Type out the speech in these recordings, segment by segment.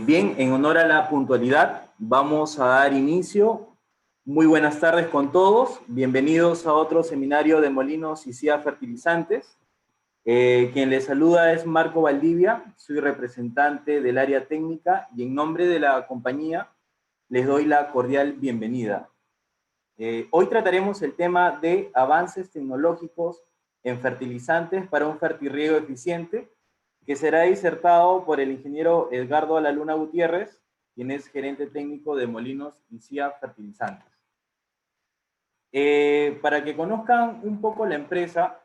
Bien, en honor a la puntualidad, vamos a dar inicio. Muy buenas tardes con todos. Bienvenidos a otro seminario de Molinos y Cía Fertilizantes. Quien les saluda es Marco Valdivia, soy representante del área técnica y en nombre de la compañía les doy la cordial bienvenida. Hoy trataremos el tema de avances tecnológicos en fertilizantes para un fertirriego eficiente, que será disertado por el ingeniero Edgardo Alaluna Gutiérrez, quien es gerente técnico de Molinos y Cía Fertilizantes. Para que conozcan un poco la empresa,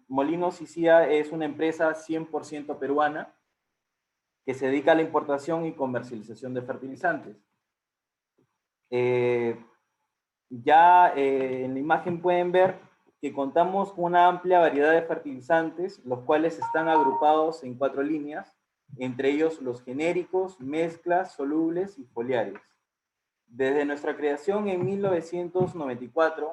Molinos y Cía es una empresa 100% peruana que se dedica a la importación y comercialización de fertilizantes. En la imagen pueden ver que contamos con una amplia variedad de fertilizantes, los cuales están agrupados en 4 líneas, entre ellos los genéricos, mezclas, solubles y foliares. Desde nuestra creación en 1994,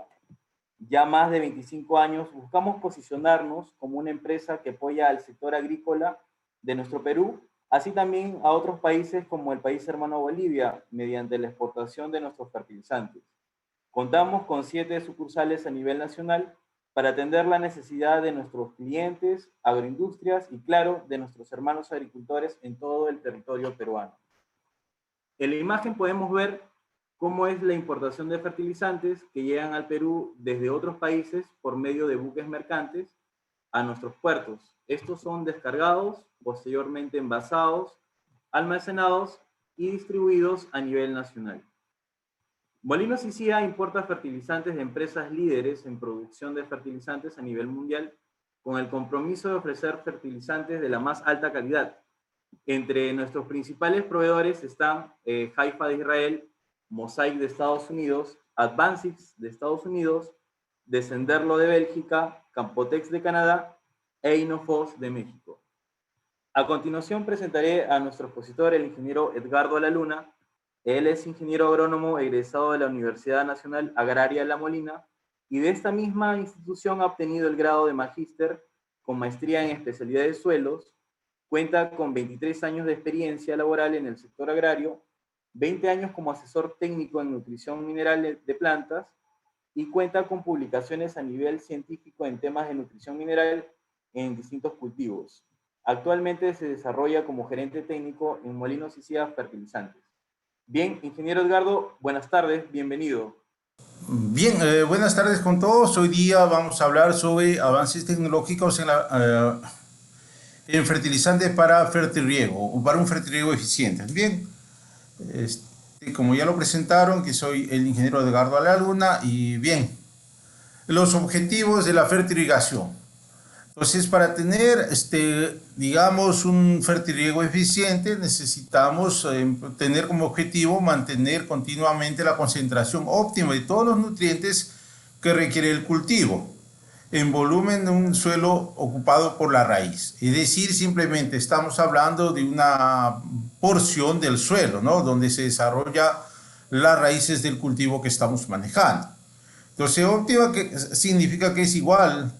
ya más de 25 años, buscamos posicionarnos como una empresa que apoya al sector agrícola de nuestro Perú, así también a otros países como el país hermano Bolivia, mediante la exportación de nuestros fertilizantes. Contamos con 7 sucursales a nivel nacional para atender la necesidad de nuestros clientes, agroindustrias y, claro, de nuestros hermanos agricultores en todo el territorio peruano. En la imagen podemos ver cómo es la importación de fertilizantes que llegan al Perú desde otros países por medio de buques mercantes a nuestros puertos. Estos son descargados, posteriormente envasados, almacenados y distribuidos a nivel nacional. Molinos y Cía importa fertilizantes de empresas líderes en producción de fertilizantes a nivel mundial, con el compromiso de ofrecer fertilizantes de la más alta calidad. Entre nuestros principales proveedores están Haifa de Israel, Mosaic de Estados Unidos, Advancix de Estados Unidos, Descenderlo de Bélgica, Campotex de Canadá e Inofos de México. A continuación presentaré a nuestro expositor, el ingeniero Edgardo Alaluna. Él es ingeniero agrónomo egresado de la Universidad Nacional Agraria La Molina y de esta misma institución ha obtenido el grado de magíster con maestría en especialidad de suelos. Cuenta con 23 años de experiencia laboral en el sector agrario, 20 años como asesor técnico en nutrición mineral de plantas y cuenta con publicaciones a nivel científico en temas de nutrición mineral en distintos cultivos. Actualmente se desarrolla como gerente técnico en Molinos y Cía Fertilizantes. Bien, ingeniero Edgardo, buenas tardes, bienvenido. Bien, buenas tardes con todos. Hoy día vamos a hablar sobre avances tecnológicos en fertilizantes para fertirriego o para un fertirriego eficiente. Bien, como ya lo presentaron, que soy el ingeniero Edgardo Alaluna y bien, los objetivos de la fertirigación. Entonces, para tener, digamos, un fertirriego eficiente, necesitamos tener como objetivo mantener continuamente la concentración óptima de todos los nutrientes que requiere el cultivo en volumen de un suelo ocupado por la raíz. Es decir, simplemente estamos hablando de una porción del suelo, ¿no?, donde se desarrolla las raíces del cultivo que estamos manejando. Entonces, óptima significa que es igual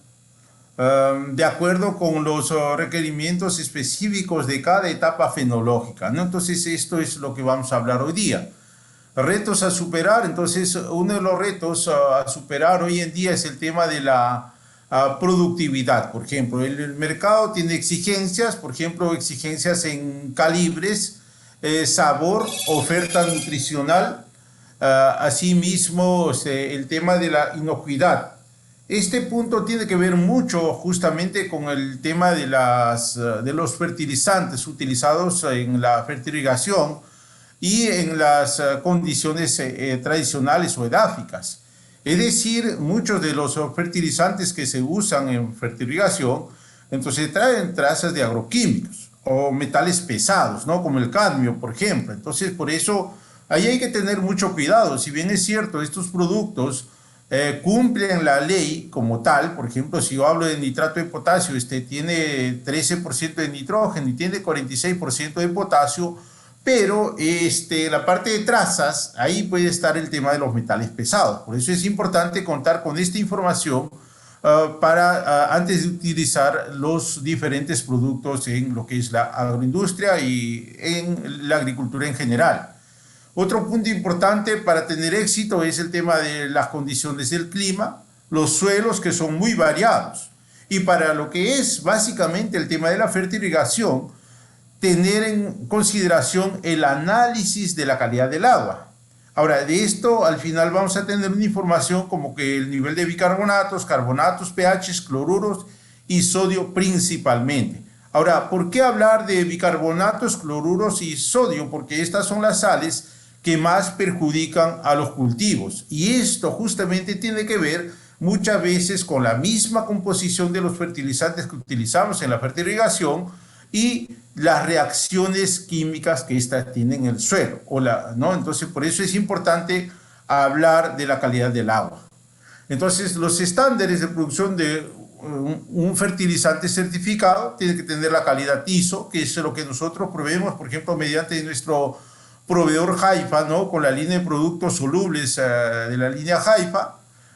de acuerdo con los requerimientos específicos de cada etapa fenológica, ¿no? Entonces, esto es lo que vamos a hablar hoy día. Retos a superar. Entonces, uno de los retos a superar hoy en día es el tema de la productividad. Por ejemplo, el mercado tiene exigencias, por ejemplo, exigencias en calibres, sabor, oferta nutricional, asimismo, el tema de la inocuidad. Este punto tiene que ver mucho justamente con el tema de los fertilizantes utilizados en la fertilización y en las condiciones tradicionales o edáficas. Es decir, muchos de los fertilizantes que se usan en fertilización, entonces traen trazas de agroquímicos o metales pesados, ¿no?, como el cadmio, por ejemplo. Entonces, por eso, ahí hay que tener mucho cuidado. Si bien es cierto, estos productos cumplen la ley como tal. Por ejemplo, si yo hablo de nitrato de potasio, tiene 13% de nitrógeno y tiene 46% de potasio, pero la parte de trazas, ahí puede estar el tema de los metales pesados. Por eso es importante contar con esta información antes de utilizar los diferentes productos en lo que es la agroindustria y en la agricultura en general. Otro punto importante para tener éxito es el tema de las condiciones del clima, los suelos que son muy variados. Y para lo que es básicamente el tema de la fertilización, tener en consideración el análisis de la calidad del agua. Ahora, de esto al final vamos a tener una información como que el nivel de bicarbonatos, carbonatos, pHs, cloruros y sodio principalmente. Ahora, ¿por qué hablar de bicarbonatos, cloruros y sodio? Porque estas son las sales que más perjudican a los cultivos. Y esto justamente tiene que ver muchas veces con la misma composición de los fertilizantes que utilizamos en la fertilización y las reacciones químicas que éstas tienen en el suelo, ¿no? Entonces, por eso es importante hablar de la calidad del agua. Entonces, los estándares de producción de un fertilizante certificado tienen que tener la calidad ISO, que es lo que nosotros proveemos, por ejemplo, mediante nuestro proveedor Haifa, ¿no? Con la línea de productos solubles de la línea Haifa.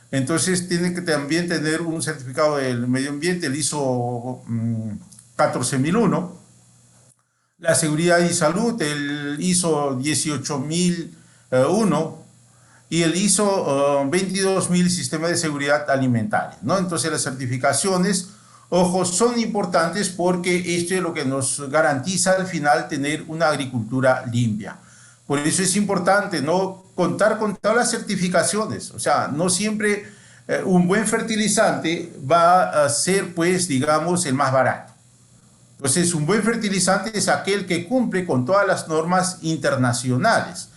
Entonces, tiene que también tener un certificado del medio ambiente, el ISO 14001, la seguridad y salud, el ISO 18001 y el ISO 22000, sistema de seguridad alimentaria, ¿no? Entonces las certificaciones, ojo, son importantes porque esto es lo que nos garantiza al final tener una agricultura limpia. Por eso es importante, ¿no?, contar con todas las certificaciones. O sea, no siempre un buen fertilizante va a ser, pues, digamos, el más barato. Entonces, un buen fertilizante es aquel que cumple con todas las normas internacionales.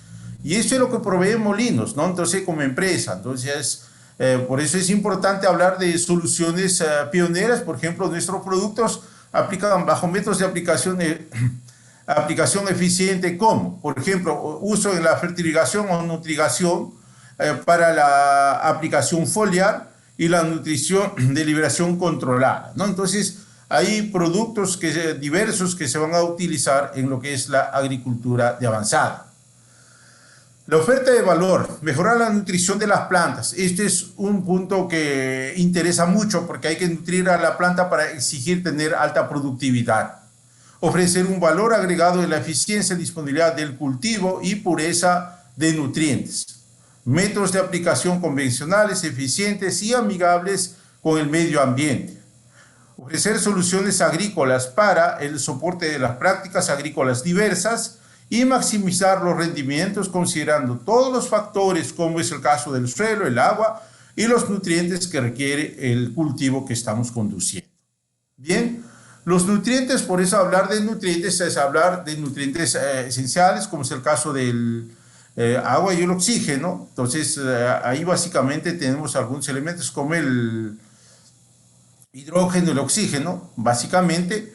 Y eso es lo que provee Molinos, ¿no? Entonces, como empresa. Entonces, por eso es importante hablar de soluciones pioneras. Por ejemplo, nuestros productos aplican bajo métodos de aplicación eficiente, como, por ejemplo, uso en la fertilización o nutrigación para la aplicación foliar y la nutrición de liberación controlada, ¿no? Entonces, hay productos diversos que se van a utilizar en lo que es la agricultura de avanzada. La oferta de valor, mejorar la nutrición de las plantas. Este es un punto que interesa mucho porque hay que nutrir a la planta para exigir tener alta productividad. Ofrecer un valor agregado en la eficiencia y disponibilidad del cultivo y pureza de nutrientes. Métodos de aplicación convencionales, eficientes y amigables con el medio ambiente. Ofrecer soluciones agrícolas para el soporte de las prácticas agrícolas diversas y maximizar los rendimientos considerando todos los factores, como es el caso del suelo, el agua y los nutrientes que requiere el cultivo que estamos conduciendo. Bien, los nutrientes, por eso hablar de nutrientes es hablar de nutrientes esenciales, como es el caso del agua y el oxígeno. Entonces, ahí básicamente tenemos algunos elementos como el hidrógeno, el oxígeno, básicamente,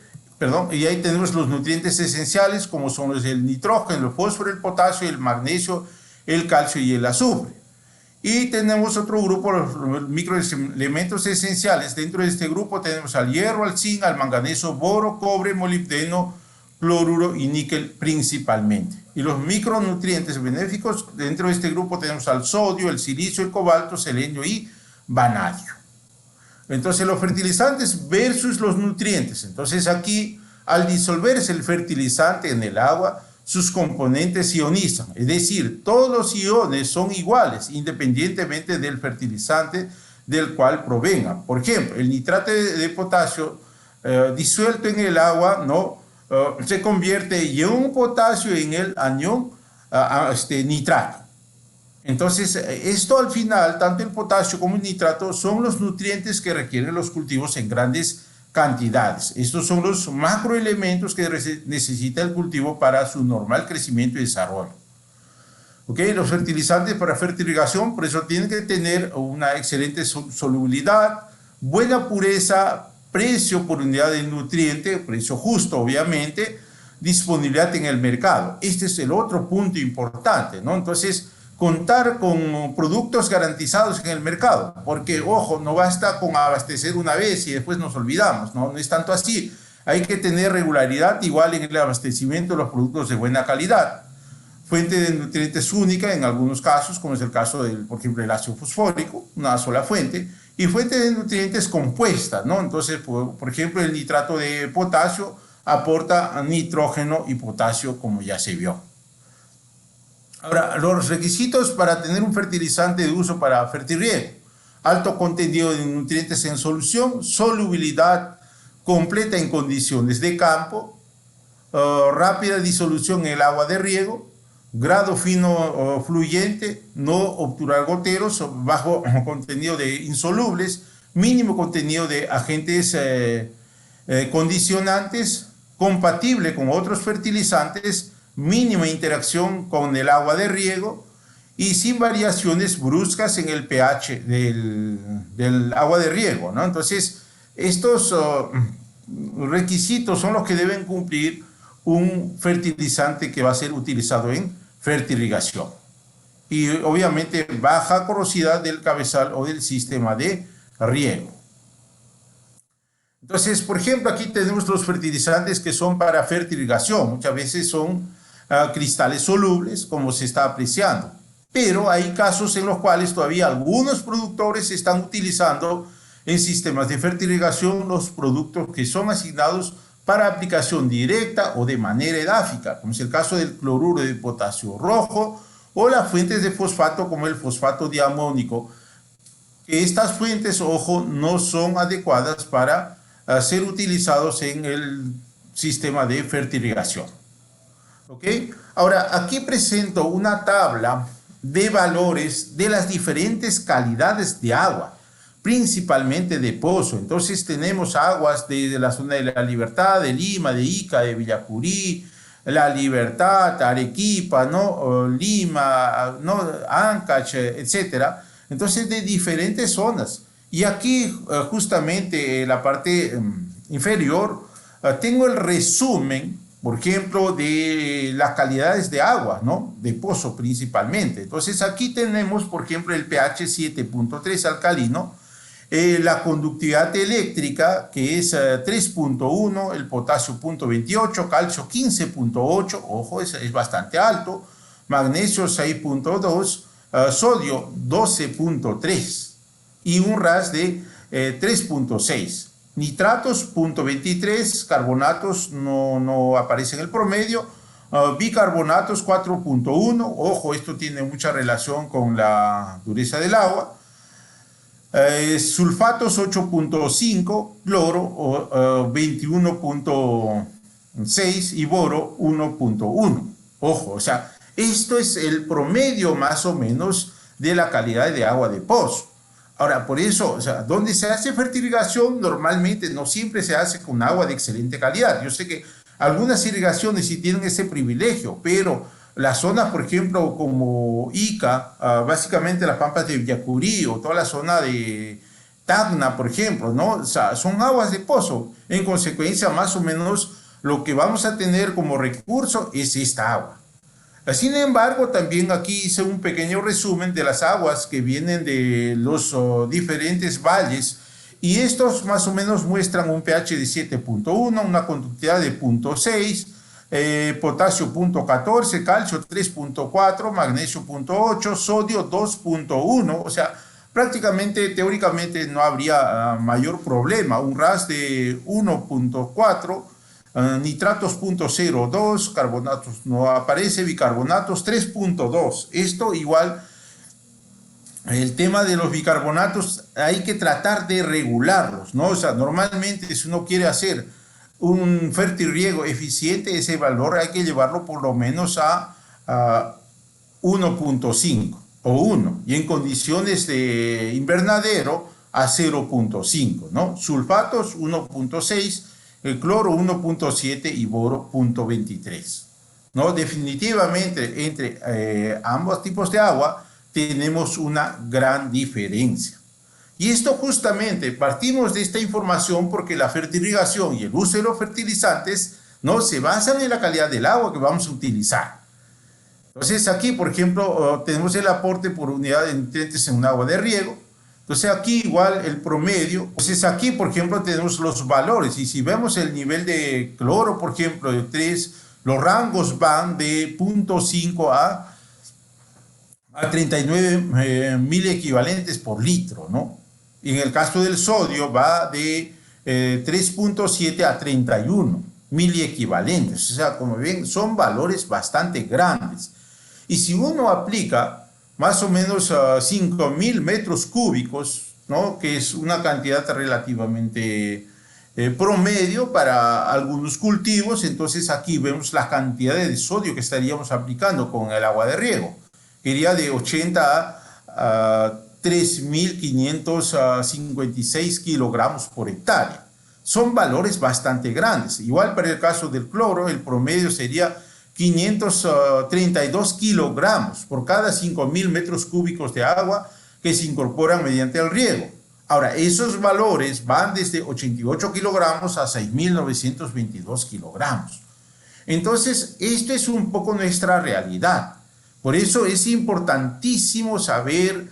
y ahí tenemos los nutrientes esenciales, como son los del nitrógeno, el fósforo, el potasio, el magnesio, el calcio y el azufre. Y tenemos otro grupo, los microelementos esenciales. Dentro de este grupo tenemos al hierro, al zinc, al manganeso, boro, cobre, molibdeno, cloruro y níquel principalmente. Y los micronutrientes benéficos, dentro de este grupo tenemos al sodio, el silicio, el cobalto, selenio y vanadio. Entonces, los fertilizantes versus los nutrientes. Entonces, aquí, al disolverse el fertilizante en el agua, sus componentes ionizan. Es decir, todos los iones son iguales, independientemente del fertilizante del cual provengan. Por ejemplo, el nitrato de potasio disuelto en el agua, ¿no?, se convierte ion potasio en el anión nitrato. Entonces, esto al final, tanto el potasio como el nitrato, son los nutrientes que requieren los cultivos en grandes cantidades. Estos son los macroelementos que necesita el cultivo para su normal crecimiento y desarrollo. ¿Okay? Los fertilizantes para fertilización, por eso tienen que tener una excelente solubilidad, buena pureza, precio por unidad de nutriente, precio justo, obviamente, disponibilidad en el mercado. Este es el otro punto importante, ¿no? Entonces, contar con productos garantizados en el mercado, porque, ojo, no basta con abastecer una vez y después nos olvidamos, ¿no? No es tanto así. Hay que tener regularidad igual en el abastecimiento de los productos de buena calidad. Fuente de nutrientes única en algunos casos, como es el caso del, por ejemplo, el ácido fosfórico, una sola fuente, y fuentes de nutrientes compuestas, ¿no? Entonces, por ejemplo, el nitrato de potasio aporta nitrógeno y potasio, como ya se vio. Ahora, los requisitos para tener un fertilizante de uso para fertirriego: alto contenido de nutrientes en solución, solubilidad completa en condiciones de campo, rápida disolución en el agua de riego, grado fino fluyente, no obturar goteros, bajo contenido de insolubles, mínimo contenido de agentes condicionantes, compatible con otros fertilizantes, mínima interacción con el agua de riego y sin variaciones bruscas en el pH del agua de riego, ¿no? Entonces, estos requisitos son los que deben cumplir un fertilizante que va a ser utilizado en fertirrigación. Y obviamente baja porosidad del cabezal o del sistema de riego. Entonces, por ejemplo, aquí tenemos los fertilizantes que son para fertirrigación. Muchas veces son cristales solubles, como se está apreciando. Pero hay casos en los cuales todavía algunos productores están utilizando en sistemas de fertirrigación los productos que son asignados para aplicación directa o de manera edáfica, como es el caso del cloruro de potasio rojo o las fuentes de fosfato como el fosfato diamónico. Estas fuentes, ojo, no son adecuadas para ser utilizados en el sistema de fertirrigación. ¿Ok? Ahora, aquí presento una tabla de valores de las diferentes calidades de agua, principalmente de pozo. Entonces tenemos aguas de la zona de La Libertad, de Lima, de Ica, de Villacurí, La Libertad, Arequipa, ¿no? Lima, ¿no? Ancash, etcétera. Entonces, de diferentes zonas. Y aquí, justamente en la parte inferior, tengo el resumen, por ejemplo, de las calidades de agua, ¿no? De pozo principalmente. Entonces, aquí tenemos, por ejemplo, el pH 7.3 alcalino, la conductividad eléctrica, que es 3.1, el potasio 0.28, calcio 15.8, ojo, es bastante alto, magnesio 6.2, sodio 12.3 y un RAS de 3.6. Nitratos 0.23, carbonatos no aparece en el promedio, bicarbonatos 4.1, ojo, esto tiene mucha relación con la dureza del agua, sulfatos 8.5, cloro 21.6 y boro 1.1. Ojo, o sea, esto es el promedio más o menos de la calidad de agua de pozo. Ahora, por eso, o sea, donde se hace fertirrigación, normalmente no siempre se hace con agua de excelente calidad. Yo sé que algunas irrigaciones sí tienen ese privilegio, pero las zonas, por ejemplo, como Ica, básicamente las pampas de Villacurí o toda la zona de Tacna, por ejemplo, ¿no? O sea, son aguas de pozo. En consecuencia, más o menos, lo que vamos a tener como recurso es esta agua. Sin embargo, también aquí hice un pequeño resumen de las aguas que vienen de los diferentes valles y estos más o menos muestran un pH de 7.1, una conductividad de 0.6, potasio 0.14, calcio 3.4, magnesio 0.8, sodio 2.1, o sea, prácticamente teóricamente no habría mayor problema, un RAS de 1.4, nitratos 0.02, carbonatos no aparece, bicarbonatos 3.2. Esto igual, el tema de los bicarbonatos hay que tratar de regularlos, ¿no? O sea, normalmente si uno quiere hacer un fertirriego eficiente, ese valor hay que llevarlo por lo menos a 1.5 o 1, y en condiciones de invernadero a 0.5, ¿no? Sulfatos 1.6, el cloro 1.7 y boro 0.23, ¿no? Definitivamente entre ambos tipos de agua tenemos una gran diferencia. Y esto justamente partimos de esta información porque la fertirrigación y el uso de los fertilizantes no se basan en la calidad del agua que vamos a utilizar. Entonces aquí, por ejemplo, tenemos el aporte por unidad de nutrientes en un agua de riego. Entonces aquí igual el promedio. Entonces aquí, por ejemplo, tenemos los valores. Y si vemos el nivel de cloro, por ejemplo, de 3, los rangos van de 0.5 a 39 mil equivalentes por litro, ¿no? En el caso del sodio va de 3.7 a 31 miliequivalentes. O sea, como ven, son valores bastante grandes. Y si uno aplica más o menos 5.000 metros cúbicos, ¿no? Que es una cantidad relativamente promedio para algunos cultivos, entonces aquí vemos la cantidad de sodio que estaríamos aplicando con el agua de riego. Iría de 80 a 3.556 kilogramos por hectárea. Son valores bastante grandes. Igual para el caso del cloro, el promedio sería 532 kilogramos por cada 5.000 metros cúbicos de agua que se incorporan mediante el riego. Ahora, esos valores van desde 88 kilogramos a 6.922 kilogramos. Entonces, esto es un poco nuestra realidad. Por eso es importantísimo saber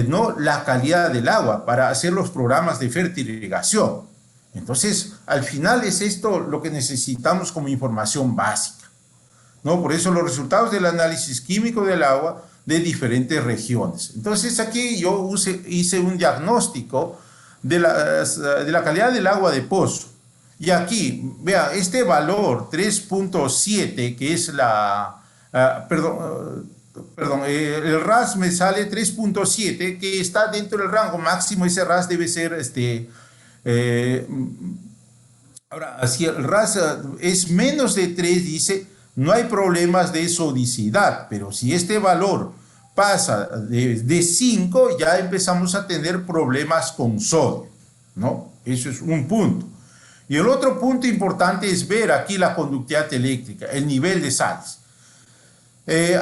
¿no? la calidad del agua para hacer los programas de fertirrigación. Entonces, al final es esto lo que necesitamos como información básica, ¿no? Por eso los resultados del análisis químico del agua de diferentes regiones. Entonces, aquí yo hice un diagnóstico de la calidad del agua de pozo. Y aquí, vea, este valor 3.7, que es el RAS me sale 3.7, que está dentro del rango máximo. Ese RAS debe ser ahora, si el RAS es menos de 3, dice, no hay problemas de sodicidad, pero si este valor pasa de 5, ya empezamos a tener problemas con sodio, ¿no? Eso es un punto. Y el otro punto importante es ver aquí la conductividad eléctrica, el nivel de sales.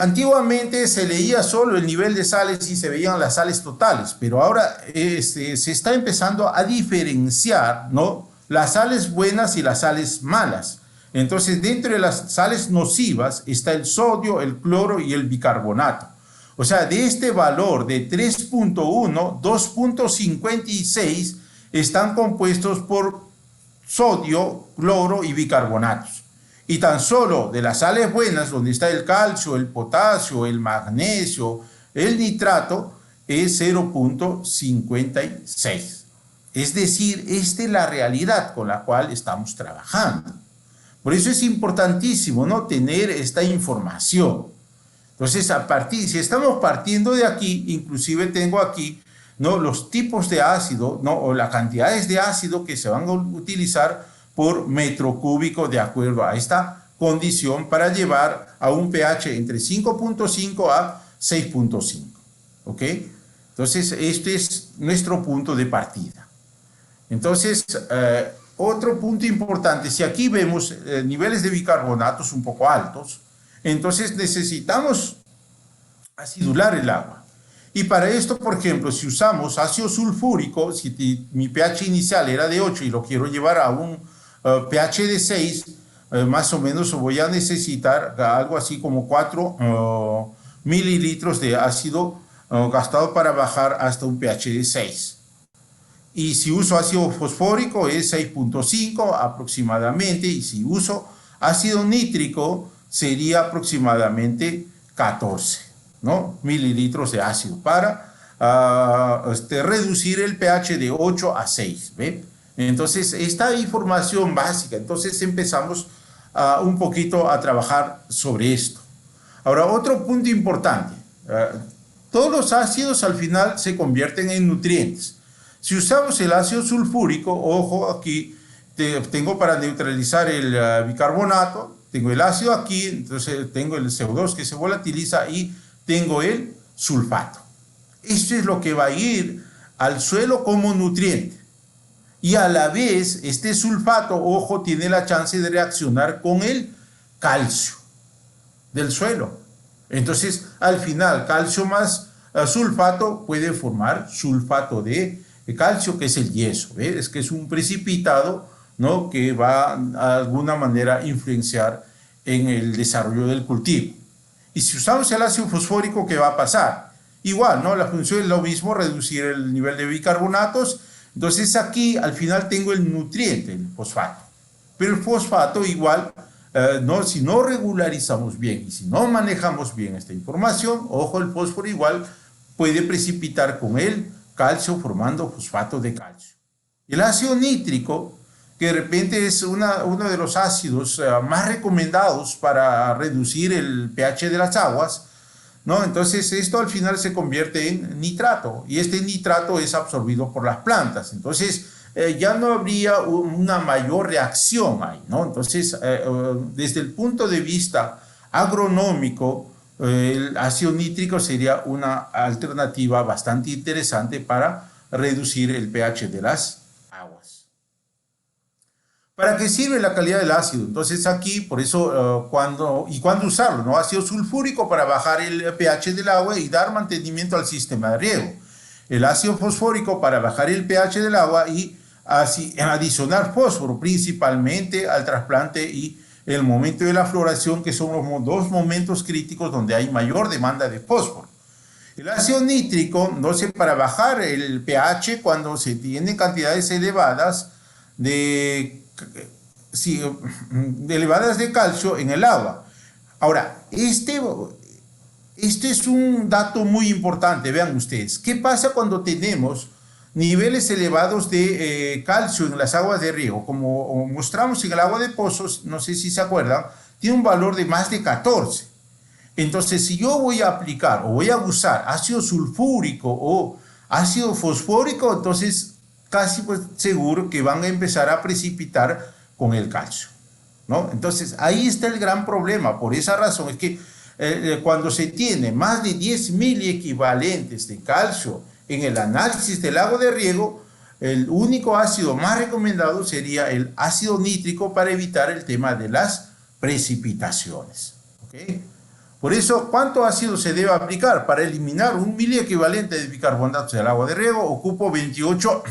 Antiguamente se leía solo el nivel de sales y se veían las sales totales, pero ahora se está empezando a diferenciar, ¿no? Las sales buenas y las sales malas. Entonces, dentro de las sales nocivas está el sodio, el cloro y el bicarbonato. O sea, de este valor de 3.1, 2.56 están compuestos por sodio, cloro y bicarbonatos. Y tan solo de las sales buenas, donde está el calcio, el potasio, el magnesio, el nitrato, es 0.56. Es decir, esta es la realidad con la cual estamos trabajando. Por eso es importantísimo, ¿no? Tener esta información. Entonces, si estamos partiendo de aquí, inclusive tengo aquí, ¿no? Los tipos de ácido, ¿no? O las cantidades de ácido que se van a utilizar por metro cúbico de acuerdo a esta condición para llevar a un pH entre 5.5 a 6.5. ¿Ok? Entonces, este es nuestro punto de partida. Entonces, otro punto importante, si aquí vemos niveles de bicarbonatos un poco altos, entonces necesitamos acidular el agua. Y para esto, por ejemplo, si usamos ácido sulfúrico, si mi pH inicial era de 8 y lo quiero llevar a un pH de 6, más o menos voy a necesitar algo así como 4 mililitros de ácido gastado para bajar hasta un pH de 6. Y si uso ácido fosfórico es 6.5 aproximadamente, y si uso ácido nítrico sería aproximadamente 14, ¿no? mililitros de ácido para reducir el pH de 8 a 6, ¿ve? Entonces, esta información básica, entonces empezamos un poquito a trabajar sobre esto. Ahora, otro punto importante, todos los ácidos al final se convierten en nutrientes. Si usamos el ácido sulfúrico, ojo, aquí tengo para neutralizar el bicarbonato, tengo el ácido aquí, entonces tengo el CO2 que se volatiliza y tengo el sulfato. Esto es lo que va a ir al suelo como nutriente. Y a la vez, este sulfato, ojo, tiene la chance de reaccionar con el calcio del suelo. Entonces, al final, calcio más sulfato puede formar sulfato de calcio, que es el yeso. ¿Ves? Es que es un precipitado, ¿no? Que va a alguna manera influenciar en el desarrollo del cultivo. Y si usamos el ácido fosfórico, ¿qué va a pasar? Igual, ¿no? La función es lo mismo, reducir el nivel de bicarbonatos. Entonces aquí al final tengo el nutriente, el fosfato. Pero el fosfato igual, si no regularizamos bien y si no manejamos bien esta información, ojo, el fósforo igual puede precipitar con el calcio formando fosfato de calcio. El ácido nítrico, que de repente es uno de los ácidos más recomendados para reducir el pH de las aguas, ¿no? Entonces esto al final se convierte en nitrato y este nitrato es absorbido por las plantas. Entonces ya no habría una mayor reacción ahí, ¿no? Entonces desde el punto de vista agronómico, el ácido nítrico sería una alternativa bastante interesante para reducir el pH de las aguas. ¿Para qué sirve la calidad del ácido? Entonces aquí, por eso, cuándo usarlo, ¿no? Ácido sulfúrico para bajar el pH del agua y dar mantenimiento al sistema de riego. El ácido fosfórico para bajar el pH del agua y así adicionar fósforo, principalmente al trasplante y el momento de la floración, que son los dos momentos críticos donde hay mayor demanda de fósforo. El ácido nítrico, entonces, para bajar el pH cuando se tienen cantidades elevadas de calcio en el agua. Ahora, este es un dato muy importante, vean ustedes. ¿Qué pasa cuando tenemos niveles elevados de calcio en las aguas de riego? Como mostramos en el agua de pozos, no sé si se acuerdan, tiene un valor de más de 14. Entonces, si yo voy a aplicar o voy a usar ácido sulfúrico o ácido fosfórico, entonces casi pues seguro que van a empezar a precipitar con el calcio, ¿no? Entonces, ahí está el gran problema. Por esa razón es que cuando se tiene más de 10 miliequivalentes de calcio en el análisis del agua de riego, el único ácido más recomendado sería el ácido nítrico para evitar el tema de las precipitaciones. ¿Okay? Por eso, ¿cuánto ácido se debe aplicar? Para eliminar un miliequivalente de bicarbonato del agua de riego, ocupo 28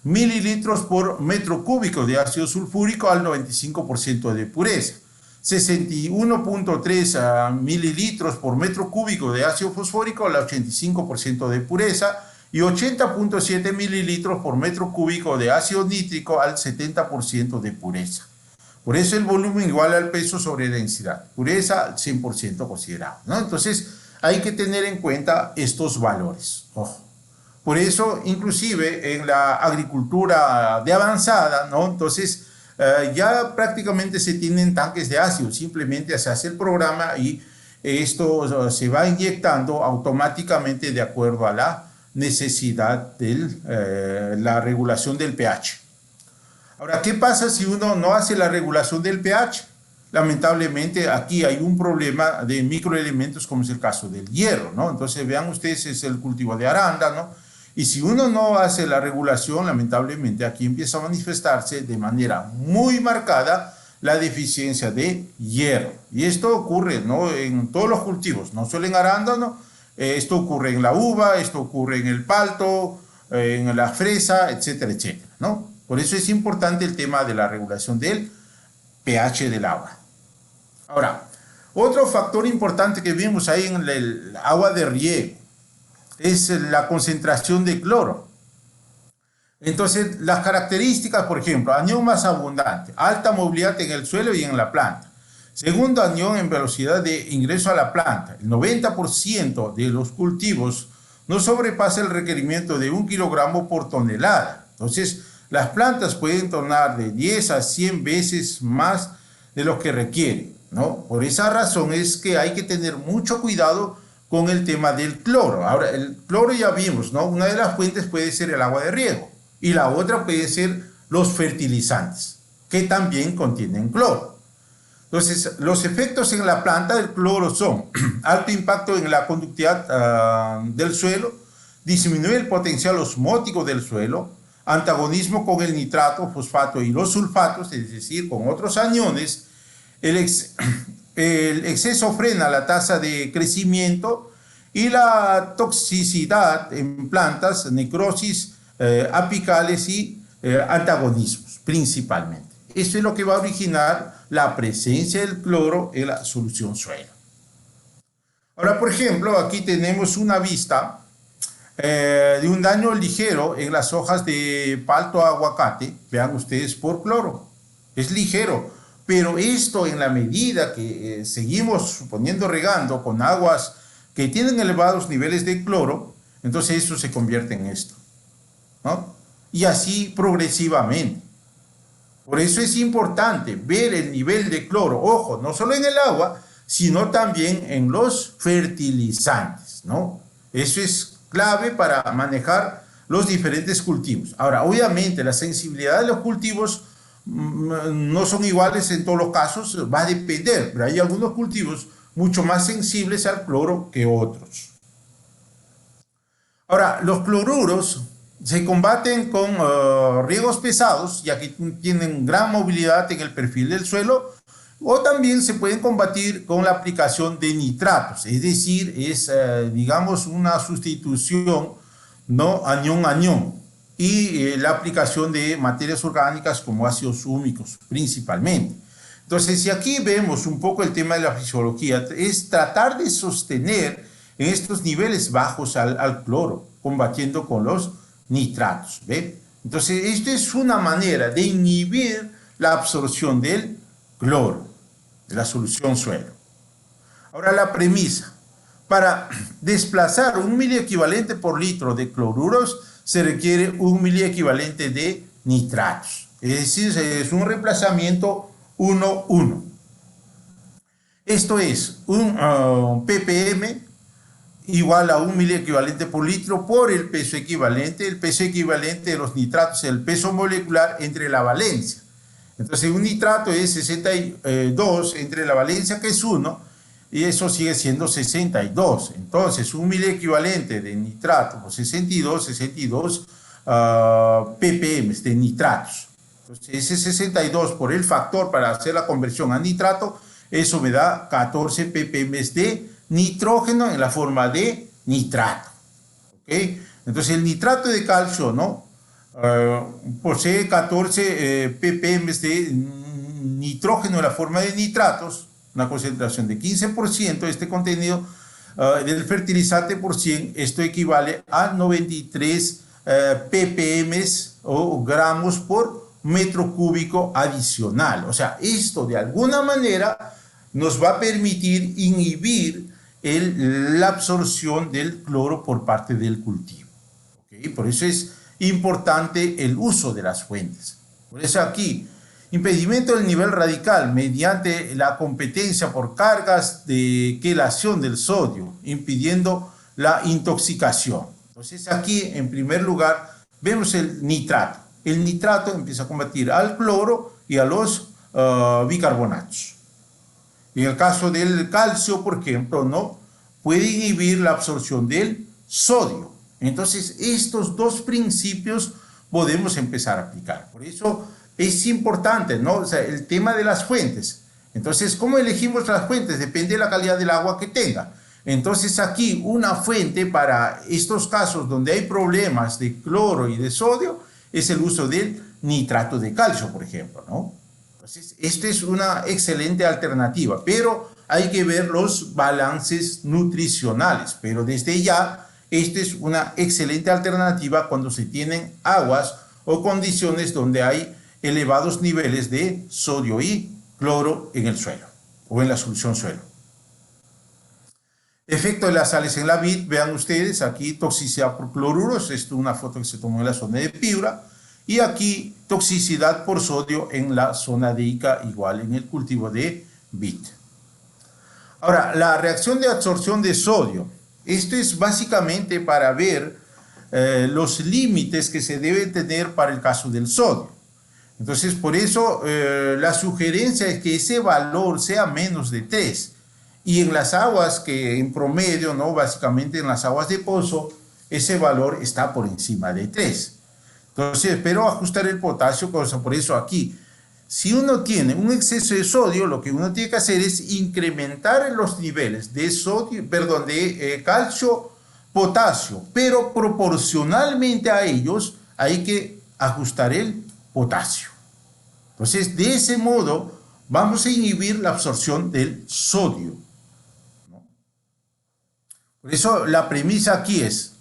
mililitros por metro cúbico de ácido sulfúrico al 95% de pureza. 61.3 mililitros por metro cúbico de ácido fosfórico al 85% de pureza y 80.7 mililitros por metro cúbico de ácido nítrico al 70% de pureza. Por eso el volumen igual al peso sobre densidad. Pureza 100% considerado, ¿no? Entonces hay que tener en cuenta estos valores. Ojo. Por eso, inclusive en la agricultura de avanzada, ¿no? Entonces ya prácticamente se tienen tanques de ácido. Simplemente se hace el programa y esto se va inyectando automáticamente de acuerdo a la necesidad de la regulación del pH. Ahora, ¿qué pasa si uno no hace la regulación del pH? Lamentablemente aquí hay un problema de microelementos como es el caso del hierro, ¿no? Entonces vean ustedes, es el cultivo de arándano y si uno no hace la regulación, lamentablemente aquí empieza a manifestarse de manera muy marcada la deficiencia de hierro. Y esto ocurre, ¿no?, en todos los cultivos, no solo en arándano, esto ocurre en la uva, esto ocurre en el palto, en la fresa, etcétera, etcétera, ¿no? Por eso es importante el tema de la regulación del pH del agua. Ahora, otro factor importante que vimos ahí en el agua de riego es la concentración de cloro. Entonces, las características, por ejemplo, anión más abundante, alta movilidad en el suelo y en la planta. Segundo, anión en velocidad de ingreso a la planta. El 90% de los cultivos no sobrepasa el requerimiento de 1 kilogramo por tonelada. Entonces, las plantas pueden tornar de 10 a 100 veces más de lo que requieren, ¿no? Por esa razón es que hay que tener mucho cuidado con el tema del cloro. Ahora, el cloro ya vimos, ¿no? Una de las fuentes puede ser el agua de riego y la otra puede ser los fertilizantes, que también contienen cloro. Entonces, los efectos en la planta del cloro son alto impacto en la conductividad del suelo, disminuye el potencial osmótico del suelo, antagonismo con el nitrato, fosfato y los sulfatos, es decir, con otros aniones. El exceso frena la tasa de crecimiento y la toxicidad en plantas, necrosis apicales y antagonismos principalmente. Esto es lo que va a originar la presencia del cloro en la solución suelo. Ahora, por ejemplo, aquí tenemos una vista de un daño ligero en las hojas de palto aguacate, vean ustedes, por cloro. Es ligero, pero esto en la medida que seguimos suponiendo regando con aguas que tienen elevados niveles de cloro, entonces eso se convierte en esto, ¿no? Y así progresivamente. Por eso es importante ver el nivel de cloro, ojo, no solo en el agua, sino también en los fertilizantes, ¿no? Eso es clave para manejar los diferentes cultivos. Ahora, obviamente, la sensibilidad de los cultivos no son iguales en todos los casos, va a depender, pero hay algunos cultivos mucho más sensibles al cloro que otros. Ahora, los cloruros se combaten con riegos pesados, ya que tienen gran movilidad en el perfil del suelo, o también se pueden combatir con la aplicación de nitratos, es decir, es, digamos, una sustitución, ¿no? Anión-anión, y la aplicación de materias orgánicas como ácidos húmicos, principalmente. Entonces, si aquí vemos un poco el tema de la fisiología, es tratar de sostener en estos niveles bajos al cloro, combatiendo con los nitratos, ¿ve? Entonces, esto es una manera de inhibir la absorción del cloro, de la solución suelo. Ahora la premisa. Para desplazar un miliequivalente por litro de cloruros, se requiere un miliequivalente de nitratos. Es decir, es un reemplazamiento 1-1. Esto es un ppm igual a un miliequivalente por litro por el peso equivalente. El peso equivalente de los nitratos es el peso molecular entre la valencia. Entonces un nitrato es 62 entre la valencia, que es 1, y eso sigue siendo 62. Entonces un miliequivalente de nitrato por 62 ppm de nitratos. Entonces ese 62 por el factor para hacer la conversión a nitrato, eso me da 14 ppm de nitrógeno en la forma de nitrato. ¿Okay? Entonces el nitrato de calcio, ¿no? Posee 14 ppm de nitrógeno en la forma de nitratos, una concentración de 15%. Este contenido del fertilizante por 100, esto equivale a 93 ppm o gramos por metro cúbico adicional. O sea, esto de alguna manera nos va a permitir inhibir la absorción del cloro por parte del cultivo. ¿Okay? Por eso es importante el uso de las fuentes. Por eso aquí, impedimento del nivel radical mediante la competencia por cargas de quelación del sodio, impidiendo la intoxicación. Entonces aquí, en primer lugar, vemos el nitrato. El nitrato empieza a combatir al cloro y a los bicarbonatos. En el caso del calcio, por ejemplo, ¿no? Puede inhibir la absorción del sodio. Entonces, estos dos principios podemos empezar a aplicar. Por eso es importante, ¿no? O sea, el tema de las fuentes. Entonces, ¿cómo elegimos las fuentes? Depende de la calidad del agua que tenga. Entonces, aquí una fuente para estos casos donde hay problemas de cloro y de sodio es el uso del nitrato de calcio, por ejemplo, ¿no? Entonces, esta es una excelente alternativa, pero hay que ver los balances nutricionales. Pero desde ya, esta es una excelente alternativa cuando se tienen aguas o condiciones donde hay elevados niveles de sodio y cloro en el suelo o en la solución suelo. Efecto de las sales en la vid, vean ustedes aquí toxicidad por cloruros, esto es una foto que se tomó en la zona de Piura, y aquí toxicidad por sodio en la zona de Ica, igual en el cultivo de vid. Ahora, la reacción de absorción de sodio, esto es básicamente para ver los límites que se deben tener para el caso del sodio. Entonces, por eso la sugerencia es que ese valor sea menos de 3. Y en las aguas que en promedio, ¿no? Básicamente en las aguas de pozo, ese valor está por encima de 3. Entonces, espero ajustar el potasio, por eso aquí, si uno tiene un exceso de sodio, lo que uno tiene que hacer es incrementar los niveles de sodio, perdón, de calcio, potasio, pero proporcionalmente a ellos hay que ajustar el potasio. Entonces, de ese modo, vamos a inhibir la absorción del sodio. Por eso la premisa aquí es,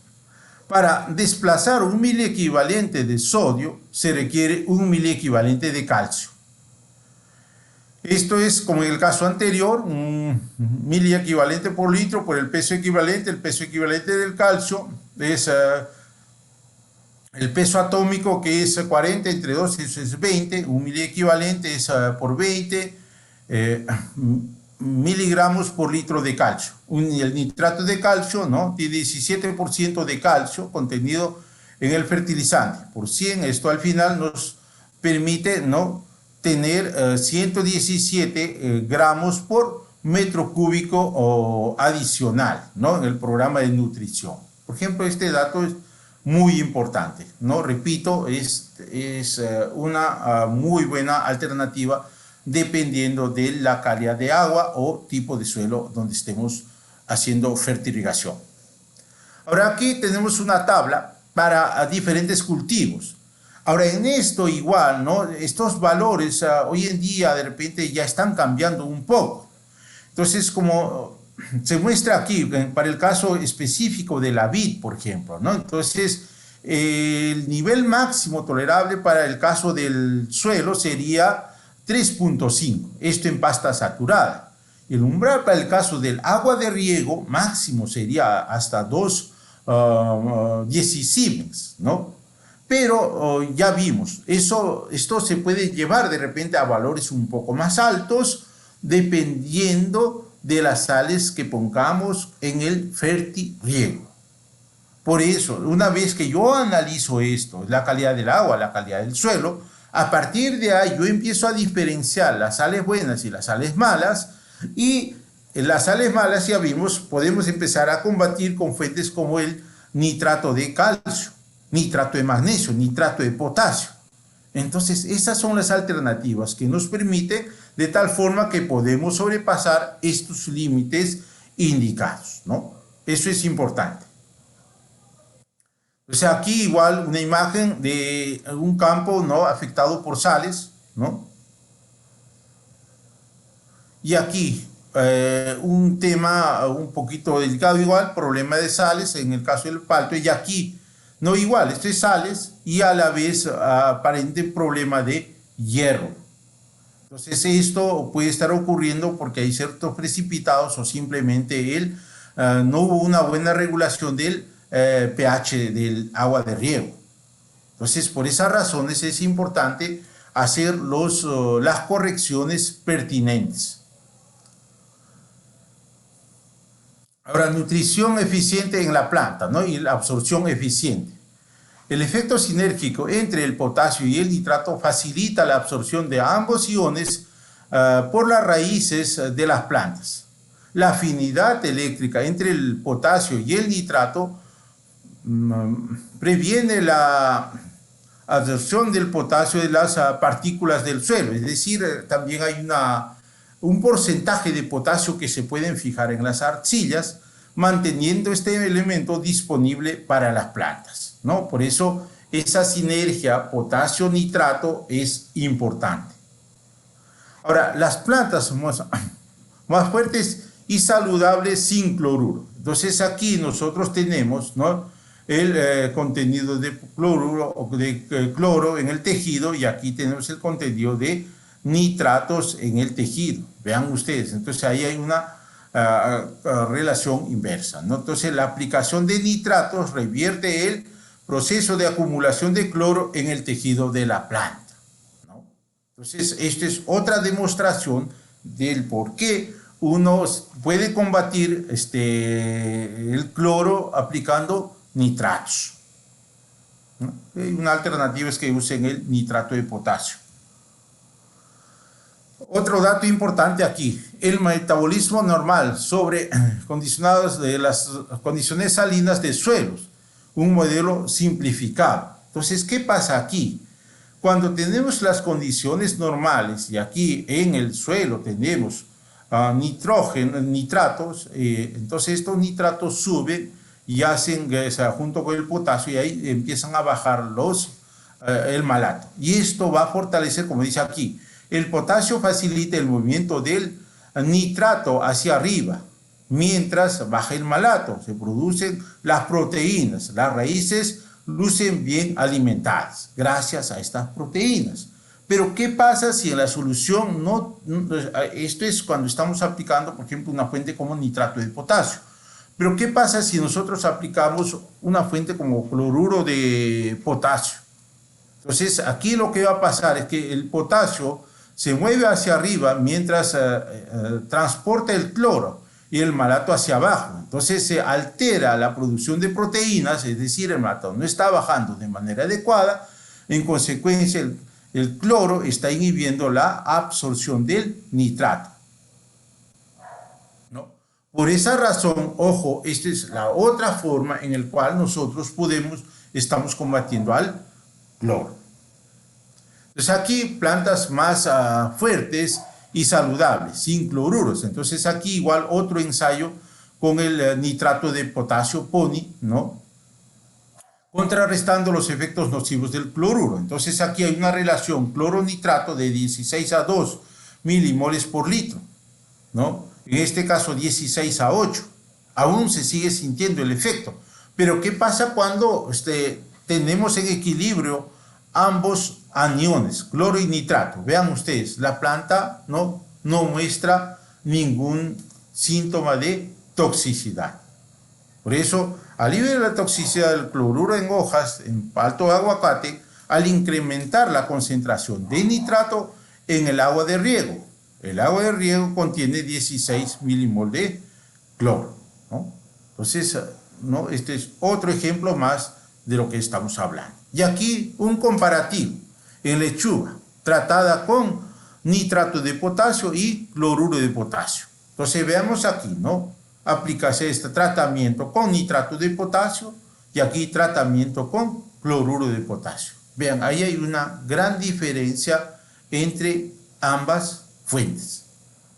para desplazar un miliequivalente de sodio, se requiere un miliequivalente de calcio. Esto es, como en el caso anterior, un miliequivalente por litro por el peso equivalente del calcio, Es el peso atómico, que es 40 entre 2, eso es 20, un miliequivalente es por 20 miligramos por litro de calcio. El nitrato de calcio, ¿no?, tiene 17% de calcio contenido en el fertilizante por 100. Esto al final nos permite, ¿no?, tener 117 gramos por metro cúbico o adicional, ¿no?, en el programa de nutrición. Por ejemplo, este dato es muy importante, ¿no? Repito, es una muy buena alternativa dependiendo de la calidad de agua o tipo de suelo donde estemos haciendo fertilización. Ahora aquí tenemos una tabla para diferentes cultivos. Ahora en esto igual, ¿no?, estos valores hoy en día de repente ya están cambiando un poco. Entonces, como se muestra aquí, para el caso específico de la vid, por ejemplo, ¿no? Entonces, el nivel máximo tolerable para el caso del suelo sería 3.5, esto en pasta saturada. El umbral para el caso del agua de riego máximo sería hasta 10 Siemens, ¿no? Pero ya vimos, esto se puede llevar de repente a valores un poco más altos, dependiendo de las sales que pongamos en el fertirriego. Por eso, una vez que yo analizo esto, la calidad del agua, la calidad del suelo, a partir de ahí yo empiezo a diferenciar las sales buenas y las sales malas, y las sales malas, ya vimos, podemos empezar a combatir con fuentes como el nitrato de calcio, nitrato de magnesio, nitrato de potasio. Entonces, esas son las alternativas que nos permiten, de tal forma que podemos sobrepasar estos límites indicados, ¿no? Eso es importante. O sea, aquí igual una imagen de un campo, ¿no?, afectado por sales, ¿no? Y aquí un tema un poquito delicado igual, problema de sales en el caso del palto, y aquí no igual, esto es sales y a la vez aparente problema de hierro. Entonces esto puede estar ocurriendo porque hay ciertos precipitados o simplemente no hubo una buena regulación del pH del agua de riego. Entonces por esas razones es importante hacer las correcciones pertinentes. Ahora, nutrición eficiente en la planta, ¿no?, y la absorción eficiente. El efecto sinérgico entre el potasio y el nitrato facilita la absorción de ambos iones por las raíces de las plantas. La afinidad eléctrica entre el potasio y el nitrato previene la absorción del potasio de las partículas del suelo, es decir, también hay un porcentaje de potasio que se pueden fijar en las arcillas, manteniendo este elemento disponible para las plantas, ¿no? Por eso esa sinergia potasio-nitrato es importante. Ahora, las plantas más fuertes y saludables sin cloruro. Entonces aquí nosotros tenemos, ¿no?, el contenido de cloruro o de cloro en el tejido, y aquí tenemos el contenido de nitratos en el tejido. Vean ustedes, entonces ahí hay una relación inversa, ¿no? Entonces la aplicación de nitratos revierte el proceso de acumulación de cloro en el tejido de la planta, ¿no? Entonces esta es otra demostración del por qué uno puede combatir el cloro aplicando nitratos, ¿no? Y una alternativa es que usen el nitrato de potasio. Otro dato importante aquí, el metabolismo normal sobre condicionados de las condiciones salinas de suelos, un modelo simplificado. Entonces, ¿qué pasa aquí? Cuando tenemos las condiciones normales, y aquí en el suelo tenemos nitratos, entonces estos nitratos suben y hacen, junto con el potasio, y ahí empiezan a bajar el malato. Y esto va a fortalecer, como dice aquí, el potasio facilita el movimiento del nitrato hacia arriba, mientras baja el malato, se producen las proteínas. Las raíces lucen bien alimentadas gracias a estas proteínas. Pero ¿qué pasa si en la solución esto es cuando estamos aplicando, por ejemplo, una fuente como nitrato de potasio? Pero ¿qué pasa si nosotros aplicamos una fuente como cloruro de potasio? Entonces, aquí lo que va a pasar es que el potasio se mueve hacia arriba mientras transporta el cloro y el malato hacia abajo. Entonces, se altera la producción de proteínas, es decir, el malato no está bajando de manera adecuada. En consecuencia, el cloro está inhibiendo la absorción del nitrato. ¿No? Por esa razón, ojo, esta es la otra forma en la cual nosotros estamos combatiendo al cloro. Entonces aquí plantas más fuertes y saludables, sin cloruros. Entonces aquí igual otro ensayo con el nitrato de potasio PONI, ¿no? Contrarrestando los efectos nocivos del cloruro. Entonces aquí hay una relación cloro-nitrato de 16 a 2 milimoles por litro, ¿no? En este caso 16 a 8. Aún se sigue sintiendo el efecto. Pero ¿qué pasa cuando tenemos en equilibrio ambos aniones, cloro y nitrato? Vean ustedes, la planta no muestra ningún síntoma de toxicidad. Por eso, alivia la toxicidad del cloruro en hojas, en palto de aguacate, al incrementar la concentración de nitrato en el agua de riego. El agua de riego contiene 16 milimol de cloro, ¿no? Entonces, ¿no? Este es otro ejemplo más de lo que estamos hablando. Y aquí un comparativo en lechuga, tratada con nitrato de potasio y cloruro de potasio. Entonces veamos aquí, ¿no? Aplicarse este tratamiento con nitrato de potasio y aquí tratamiento con cloruro de potasio. Vean, ahí hay una gran diferencia entre ambas fuentes.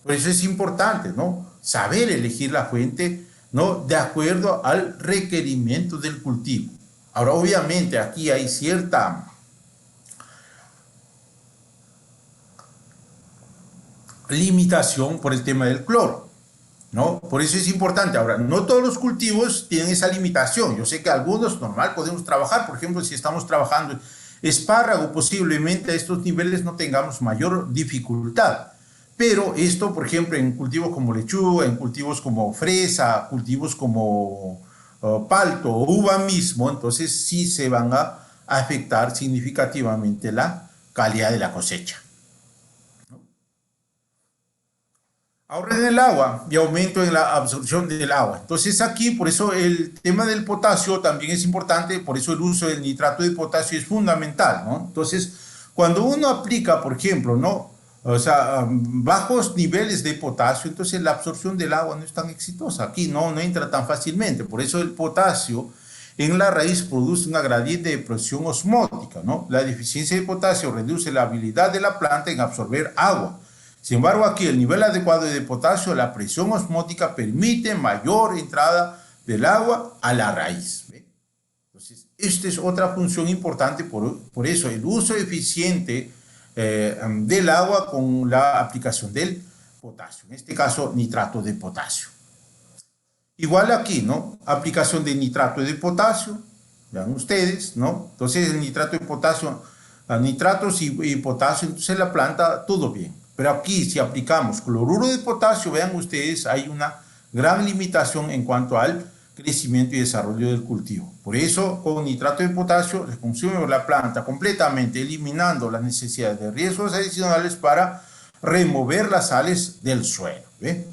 Por eso es importante, ¿no? Saber elegir la fuente, ¿no? De acuerdo al requerimiento del cultivo. Ahora, obviamente, aquí hay cierta limitación por el tema del cloro, ¿no? Por eso es importante. Ahora, no todos los cultivos tienen esa limitación. Yo sé que algunos normal podemos trabajar, por ejemplo, si estamos trabajando espárrago, posiblemente a estos niveles no tengamos mayor dificultad. Pero esto, por ejemplo, en cultivos como lechuga, en cultivos como fresa, cultivos como palto o uva mismo, entonces sí se van a afectar significativamente la calidad de la cosecha. Ahorren el agua y aumento en la absorción del agua. Entonces aquí, por eso el tema del potasio también es importante, por eso el uso del nitrato de potasio es fundamental, ¿no? Entonces, cuando uno aplica, por ejemplo, ¿no? O sea, bajos niveles de potasio, entonces la absorción del agua no es tan exitosa. Aquí no entra tan fácilmente. Por eso el potasio en la raíz produce una gradiente de presión osmótica, ¿no? La deficiencia de potasio reduce la habilidad de la planta en absorber agua. Sin embargo, aquí el nivel adecuado de potasio, la presión osmótica permite mayor entrada del agua a la raíz. ¿Ve? Entonces, esta es otra función importante, por eso el uso eficiente del agua con la aplicación del potasio, en este caso nitrato de potasio. Igual aquí, ¿no? Aplicación de nitrato de potasio, vean ustedes, ¿no? Entonces el nitrato de potasio, nitratos y potasio, entonces la planta, todo bien. Pero aquí si aplicamos cloruro de potasio, vean ustedes, hay una gran limitación en cuanto al crecimiento y desarrollo del cultivo. Por eso, con nitrato de potasio, consumimos la planta completamente, eliminando la necesidad de riesgos adicionales para remover las sales del suelo. ¿Ve?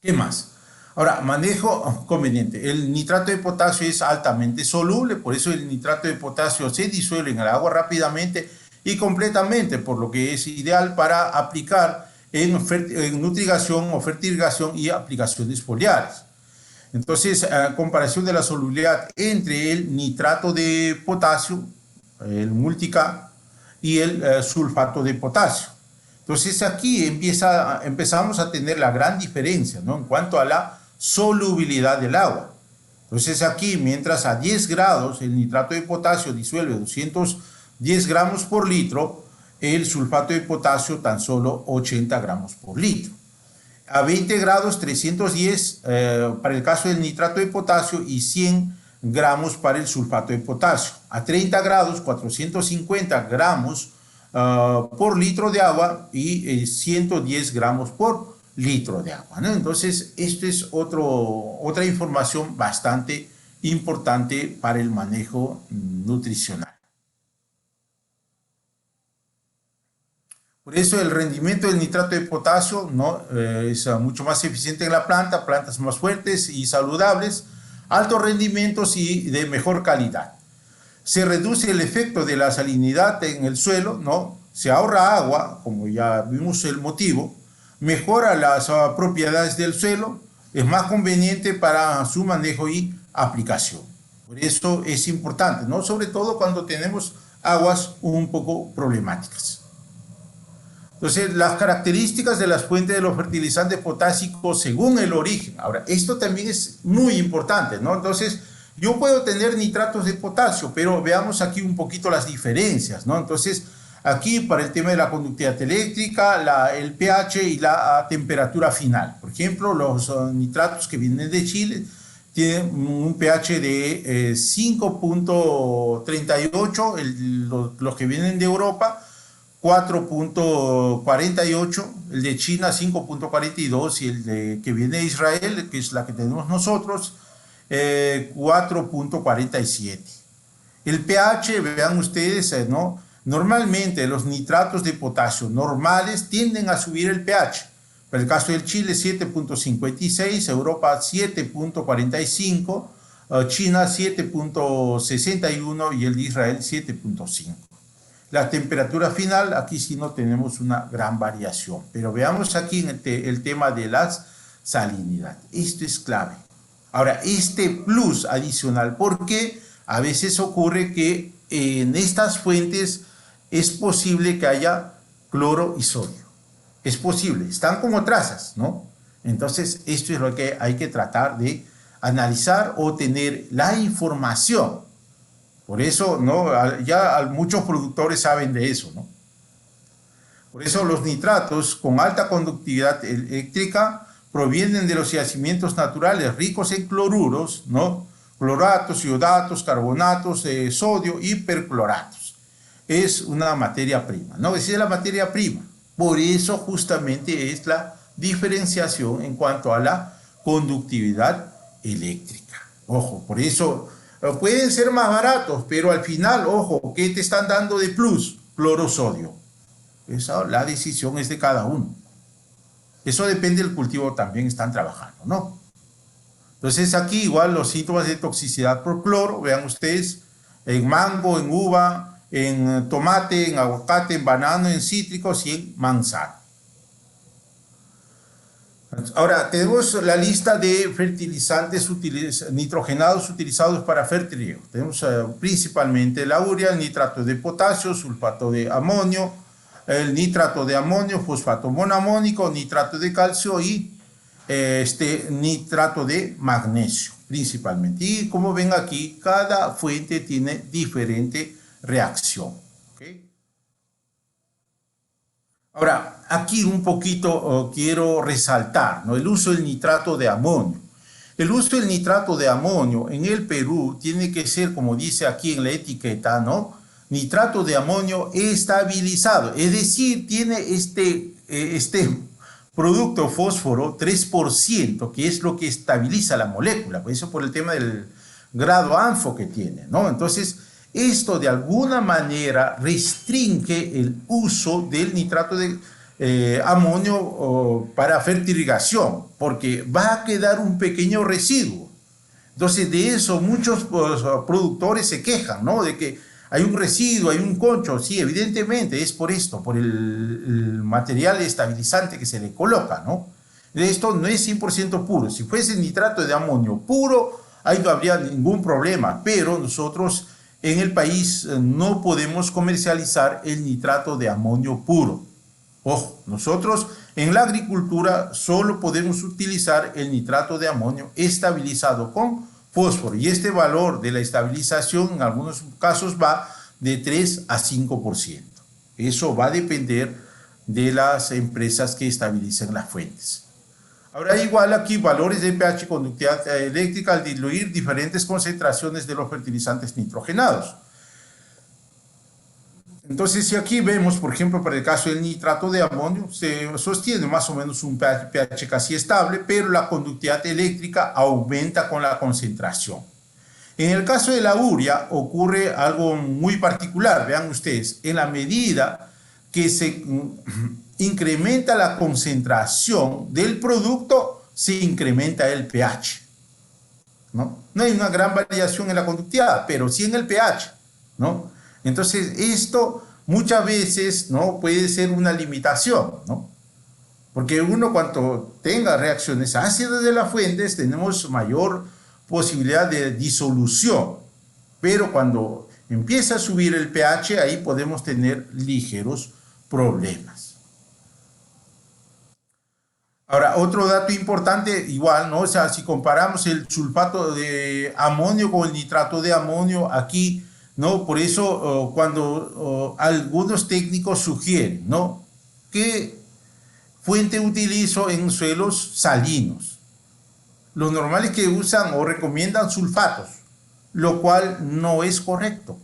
¿Qué más? Ahora, manejo conveniente. El nitrato de potasio es altamente soluble, por eso el nitrato de potasio se disuelve en el agua rápidamente y completamente, por lo que es ideal para aplicar en nutrigación o fertilización y aplicaciones foliares. Entonces, a comparación de la solubilidad entre el nitrato de potasio, el multica, y el sulfato de potasio. Entonces, aquí empezamos a tener la gran diferencia, ¿no? En cuanto a la solubilidad del agua. Entonces, aquí, mientras a 10 grados el nitrato de potasio disuelve 210 gramos por litro, el sulfato de potasio tan solo 80 gramos por litro. A 20 grados 310 para el caso del nitrato de potasio y 100 gramos para el sulfato de potasio. A 30 grados 450 gramos por litro de agua y 110 gramos por litro de agua, ¿no? Entonces, esto es otra información bastante importante para el manejo nutricional. Por eso el rendimiento del nitrato de potasio, ¿no? Es mucho más eficiente en la planta, plantas más fuertes y saludables, altos rendimientos y de mejor calidad. Se reduce el efecto de la salinidad en el suelo, ¿no? Se ahorra agua, como ya vimos el motivo, mejora las propiedades del suelo, es más conveniente para su manejo y aplicación. Por eso es importante, ¿no? Sobre todo cuando tenemos aguas un poco problemáticas. Entonces, las características de las fuentes de los fertilizantes potásicos según el origen. Ahora, esto también es muy importante, ¿no? Entonces, yo puedo tener nitratos de potasio, pero veamos aquí un poquito las diferencias, ¿no? Entonces, aquí para el tema de la conductividad eléctrica, el pH y la temperatura final. Por ejemplo, los nitratos que vienen de Chile tienen un pH de 5.38, los que vienen de Europa 4.48, el de China 5.42 y el que viene de Israel, que es la que tenemos nosotros, 4.47. El pH, vean ustedes, ¿no? Normalmente los nitratos de potasio normales tienden a subir el pH. Para el caso del Chile 7.56, Europa 7.45, China 7.61 y el de Israel 7.5. La temperatura final, aquí sí no tenemos una gran variación, pero veamos aquí el tema de la salinidad. Esto es clave. Ahora, este plus adicional, porque a veces ocurre que en estas fuentes es posible que haya cloro y sodio. Es posible, están como trazas, ¿no? Entonces, esto es lo que hay que tratar de analizar o tener la información. Por eso, ¿no? Ya muchos productores saben de eso, ¿no? Por eso los nitratos con alta conductividad eléctrica provienen de los yacimientos naturales ricos en cloruros, ¿no? Cloratos, iodatos, carbonatos de sodio, hipercloratos. Es una materia prima, ¿no? Esa es la materia prima. Por eso justamente es la diferenciación en cuanto a la conductividad eléctrica. Ojo, por eso pueden ser más baratos, pero al final, ojo, ¿qué te están dando de plus? Cloro-sodio. Esa, la decisión es de cada uno. Eso depende del cultivo, también están trabajando, ¿no? Entonces aquí igual los síntomas de toxicidad por cloro, vean ustedes, en mango, en uva, en tomate, en aguacate, en banano, en cítricos y en manzana. Ahora, tenemos la lista de fertilizantes nitrogenados utilizados para fertirriego. Tenemos principalmente la urea, el nitrato de potasio, sulfato de amonio, el nitrato de amonio, fosfato monoamónico, nitrato de calcio y nitrato de magnesio, principalmente. Y como ven aquí, cada fuente tiene diferente reacción. ¿Okay? Ahora, aquí un poquito quiero resaltar, ¿no? El uso del nitrato de amonio. El uso del nitrato de amonio en el Perú tiene que ser, como dice aquí en la etiqueta, ¿no? Nitrato de amonio estabilizado, es decir, tiene este producto fósforo 3%, que es lo que estabiliza la molécula, por eso por el tema del grado ANFO que tiene, ¿no? Entonces, esto de alguna manera restringe el uso del nitrato de amonio para fertilización, porque va a quedar un pequeño residuo. Entonces, de eso muchos productores se quejan, ¿no? De que hay un residuo, hay un concho. Sí, evidentemente es por esto, por el material estabilizante que se le coloca, ¿no? Esto no es 100% puro. Si fuese nitrato de amonio puro, ahí no habría ningún problema, pero nosotros en el país no podemos comercializar el nitrato de amonio puro. Ojo, nosotros en la agricultura solo podemos utilizar el nitrato de amonio estabilizado con fósforo, y este valor de la estabilización en algunos casos va de 3 a 5%. Eso va a depender de las empresas que estabilicen las fuentes. Ahora igual aquí valores de pH y conductividad eléctrica al diluir diferentes concentraciones de los fertilizantes nitrogenados. Entonces, si aquí vemos, por ejemplo, para el caso del nitrato de amonio, se sostiene más o menos un pH casi estable, pero la conductividad eléctrica aumenta con la concentración. En el caso de la urea ocurre algo muy particular, vean ustedes, en la medida que se incrementa la concentración del producto, se incrementa el pH. No hay una gran variación en la conductividad, pero sí en el pH, ¿no? Entonces, esto muchas veces, ¿no?, puede ser una limitación, ¿no? Porque uno, cuando tenga reacciones ácidas de las fuentes, tenemos mayor posibilidad de disolución. Pero cuando empieza a subir el pH, ahí podemos tener ligeros problemas. Ahora, otro dato importante, igual, ¿no? O sea, si comparamos el sulfato de amonio con el nitrato de amonio, aquí, ¿no? Por eso, cuando algunos técnicos sugieren, ¿no?, ¿qué fuente utilizo en suelos salinos? Lo normal es que usan o recomiendan sulfatos, lo cual no es correcto,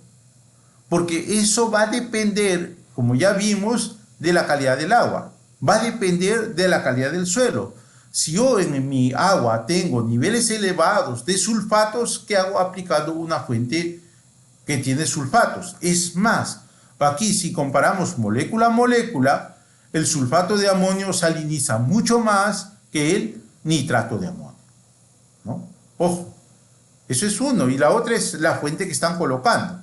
porque eso va a depender, como ya vimos, de la calidad del agua. Va a depender de la calidad del suelo. Si yo en mi agua tengo niveles elevados de sulfatos, ¿qué hago? Aplicando una fuente que tiene sulfatos. Es más, aquí si comparamos molécula a molécula, el sulfato de amonio saliniza mucho más que el nitrato de amonio, ¿no? Ojo, eso es uno. Y la otra es la fuente que están colocando.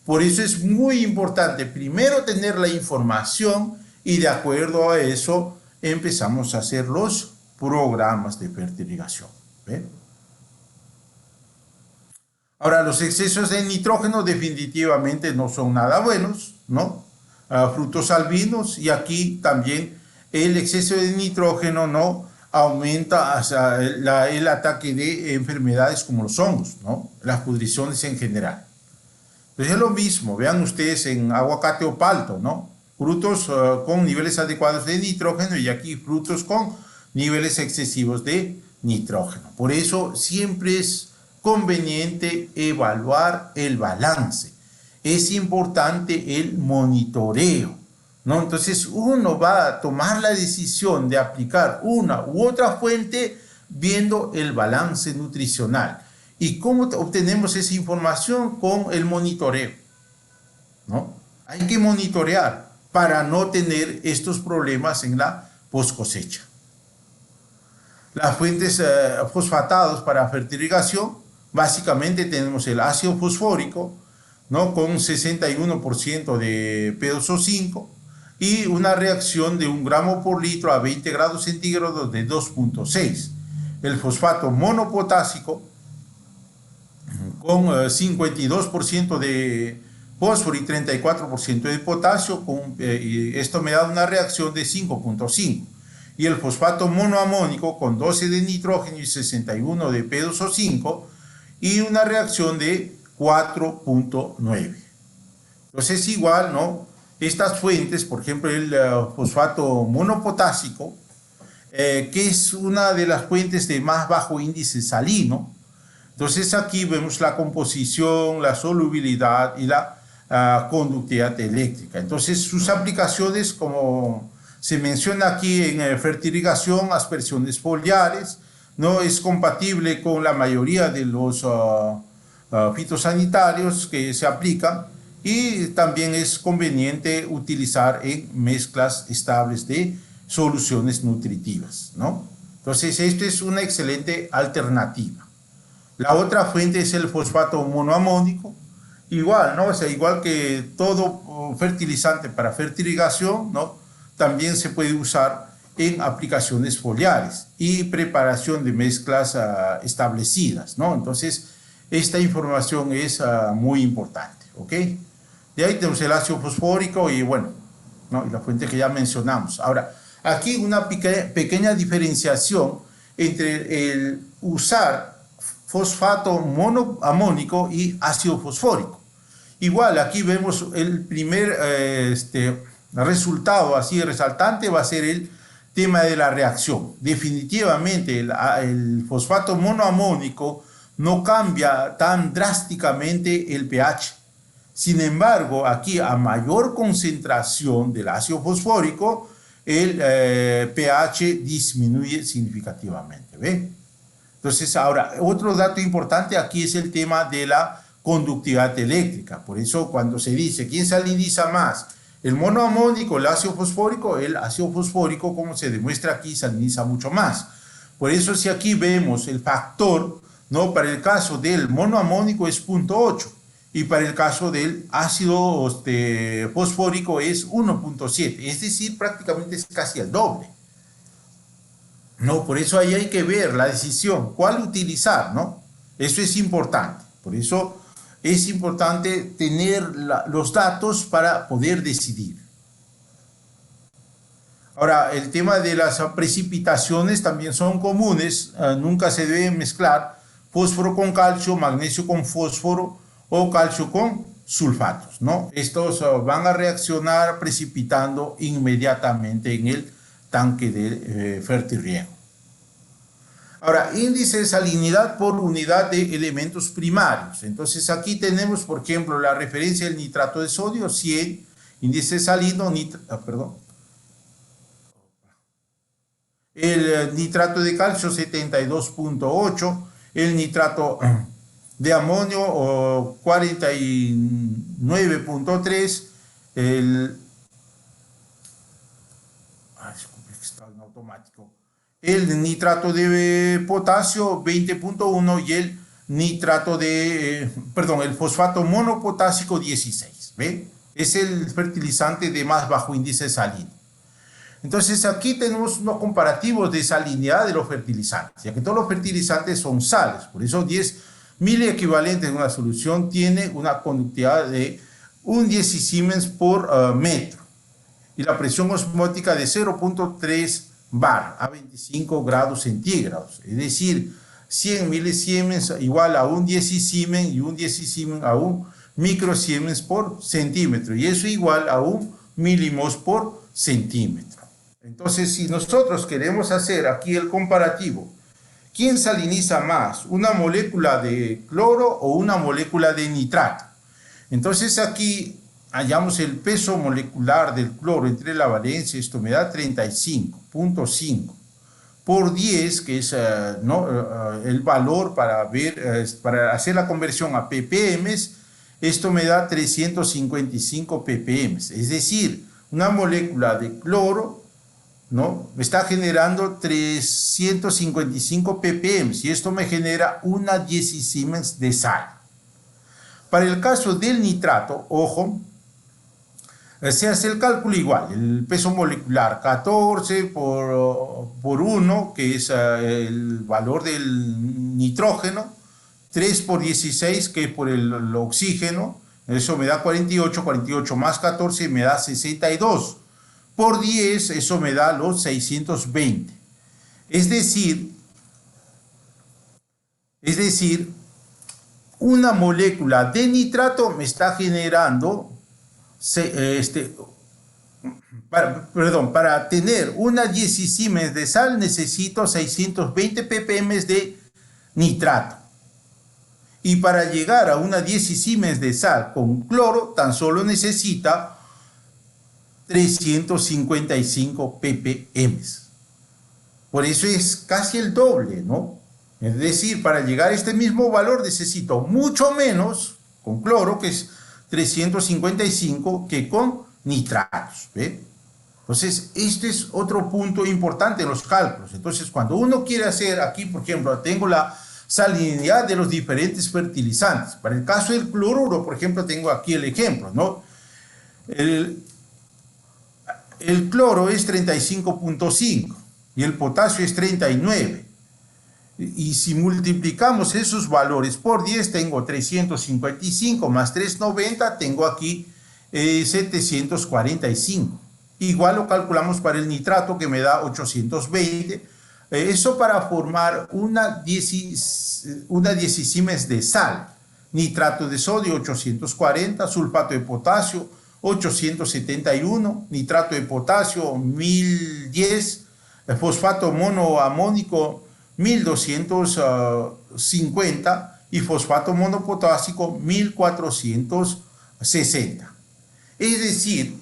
Por eso es muy importante primero tener la información y de acuerdo a eso empezamos a hacer los programas de fertilización. ¿Ve? Ahora, los excesos de nitrógeno definitivamente no son nada buenos, ¿no? Frutos albinos, y aquí también el exceso de nitrógeno, ¿no?, aumenta hasta el ataque de enfermedades como los hongos, ¿no?, las pudriciones en general. Entonces es lo mismo, vean ustedes en aguacate o palto, ¿no?, frutos con niveles adecuados de nitrógeno, y aquí frutos con niveles excesivos de nitrógeno. Por eso siempre es conveniente evaluar el balance. Es importante el monitoreo, ¿no? Entonces uno va a tomar la decisión de aplicar una u otra fuente viendo el balance nutricional. ¿Y cómo obtenemos esa información? Con el monitoreo, ¿no? Hay que monitorear para no tener estos problemas en la post cosecha. Las fuentes fosfatados para fertilización, básicamente tenemos el ácido fosfórico, ¿no?, con 61% de P2O5 y una reacción de 1 gramo por litro a 20 grados centígrados de 2.6. El fosfato monopotásico con 52% de fósforo y 34% de potasio, esto me da una reacción de 5.5. Y el fosfato monoamónico con 12 de nitrógeno y 61 de P2O5 y una reacción de 4.9. Entonces igual, ¿no?, estas fuentes, por ejemplo el fosfato monopotásico, que es una de las fuentes de más bajo índice salino. Entonces aquí vemos la composición, la solubilidad y la conductividad eléctrica. Entonces sus aplicaciones, como se menciona aquí en fertilización, aspersiones foliares, no es compatible con la mayoría de los fitosanitarios que se aplican, y también es conveniente utilizar en mezclas estables de soluciones nutritivas, ¿no? Entonces, esto es una excelente alternativa. La otra fuente es el fosfato monoamónico, igual, ¿no? O sea, igual que todo fertilizante para fertilización, ¿no?, también se puede usar en aplicaciones foliares y preparación de mezclas establecidas, ¿no? Entonces, esta información es muy importante, ¿ok? De ahí tenemos el ácido fosfórico y bueno, ¿no?, y la fuente que ya mencionamos. Ahora, aquí una pequeña diferenciación entre el usar fosfato monoamónico y ácido fosfórico. Igual, aquí vemos el primer resultado así resaltante va a ser el tema de la reacción. Definitivamente el fosfato monoamónico no cambia tan drásticamente el pH. Sin embargo, aquí a mayor concentración del ácido fosfórico, el pH disminuye significativamente, ¿ve? Entonces, ahora, otro dato importante aquí es el tema de la conductividad eléctrica. Por eso, cuando se dice, ¿quién saliniza más? ¿El monoamónico, el ácido fosfórico? El ácido fosfórico, como se demuestra aquí, saliniza mucho más. Por eso, si aquí vemos el factor, ¿no? Para el caso del monoamónico es 0.8 y para el caso del ácido fosfórico es 1.7. Es decir, prácticamente es casi el doble. No, por eso ahí hay que ver la decisión, cuál utilizar, ¿no? Eso es importante. Por eso es importante tener los datos para poder decidir. Ahora, el tema de las precipitaciones también son comunes. Nunca se debe mezclar fósforo con calcio, magnesio con fósforo o calcio con sulfatos, ¿no? Estos van a reaccionar precipitando inmediatamente en el tanque de fertirriego. Ahora, índice de salinidad por unidad de elementos primarios. Entonces, aquí tenemos, por ejemplo, la referencia del nitrato de sodio, 100, índice salino, el nitrato de calcio, 72.8, el nitrato de amonio, 49.3, el nitrato de potasio 20.1 y el nitrato el fosfato monopotásico 16, ¿ve? Es el fertilizante de más bajo índice salino. Entonces aquí tenemos unos comparativos de salinidad de los fertilizantes, ya que todos los fertilizantes son sales, por eso 10 miliequivalentes en una solución tiene una conductividad de 1 Siemens por metro y la presión osmótica de 0.3 bar a 25 grados centígrados, es decir, 100 milisiemens igual a 1 Siemens y 1 Siemens a 1 microsiemens por centímetro y eso igual a 1 milimos por centímetro. Entonces, si nosotros queremos hacer aquí el comparativo, ¿quién saliniza más? ¿Una molécula de cloro o una molécula de nitrato? Entonces aquí hallamos el peso molecular del cloro entre la valencia, esto me da 35.5 por 10, que es el valor para para hacer la conversión a ppm, esto me da 355 ppm, es decir, una molécula de cloro, ¿no? Me está generando 355 ppm y esto me genera 1 Siemens de sal. Para el caso del nitrato, ojo, se hace el cálculo igual, el peso molecular 14 por 1, que es el valor del nitrógeno, 3 por 16, que es por el oxígeno, eso me da 48, 48 más 14 me da 62. Por 10, eso me da los 620. Es decir, una molécula de nitrato me está generando, para tener 1 Siemens de sal necesito 620 ppm de nitrato. Y para llegar a 1 Siemens de sal con cloro, tan solo necesita 355 ppm. Por eso es casi el doble, ¿no? Es decir, para llegar a este mismo valor necesito mucho menos con cloro, que es 355, que con nitratos, ¿ve? Entonces, este es otro punto importante en los cálculos. Entonces, cuando uno quiere hacer aquí, por ejemplo, tengo la salinidad de los diferentes fertilizantes. Para el caso del cloruro, por ejemplo, tengo aquí el ejemplo, ¿no? El cloro es 35.5 y el potasio es 39. Y si multiplicamos esos valores por 10, tengo 355 más 390, tengo aquí 745. Igual lo calculamos para el nitrato, que me da 820. Eso para formar una 10 Siemens de sal. Nitrato de sodio 840, sulfato de potasio 871, nitrato de potasio 1010, fosfato monoamónico 1250 y fosfato monopotásico 1400 60. Es decir,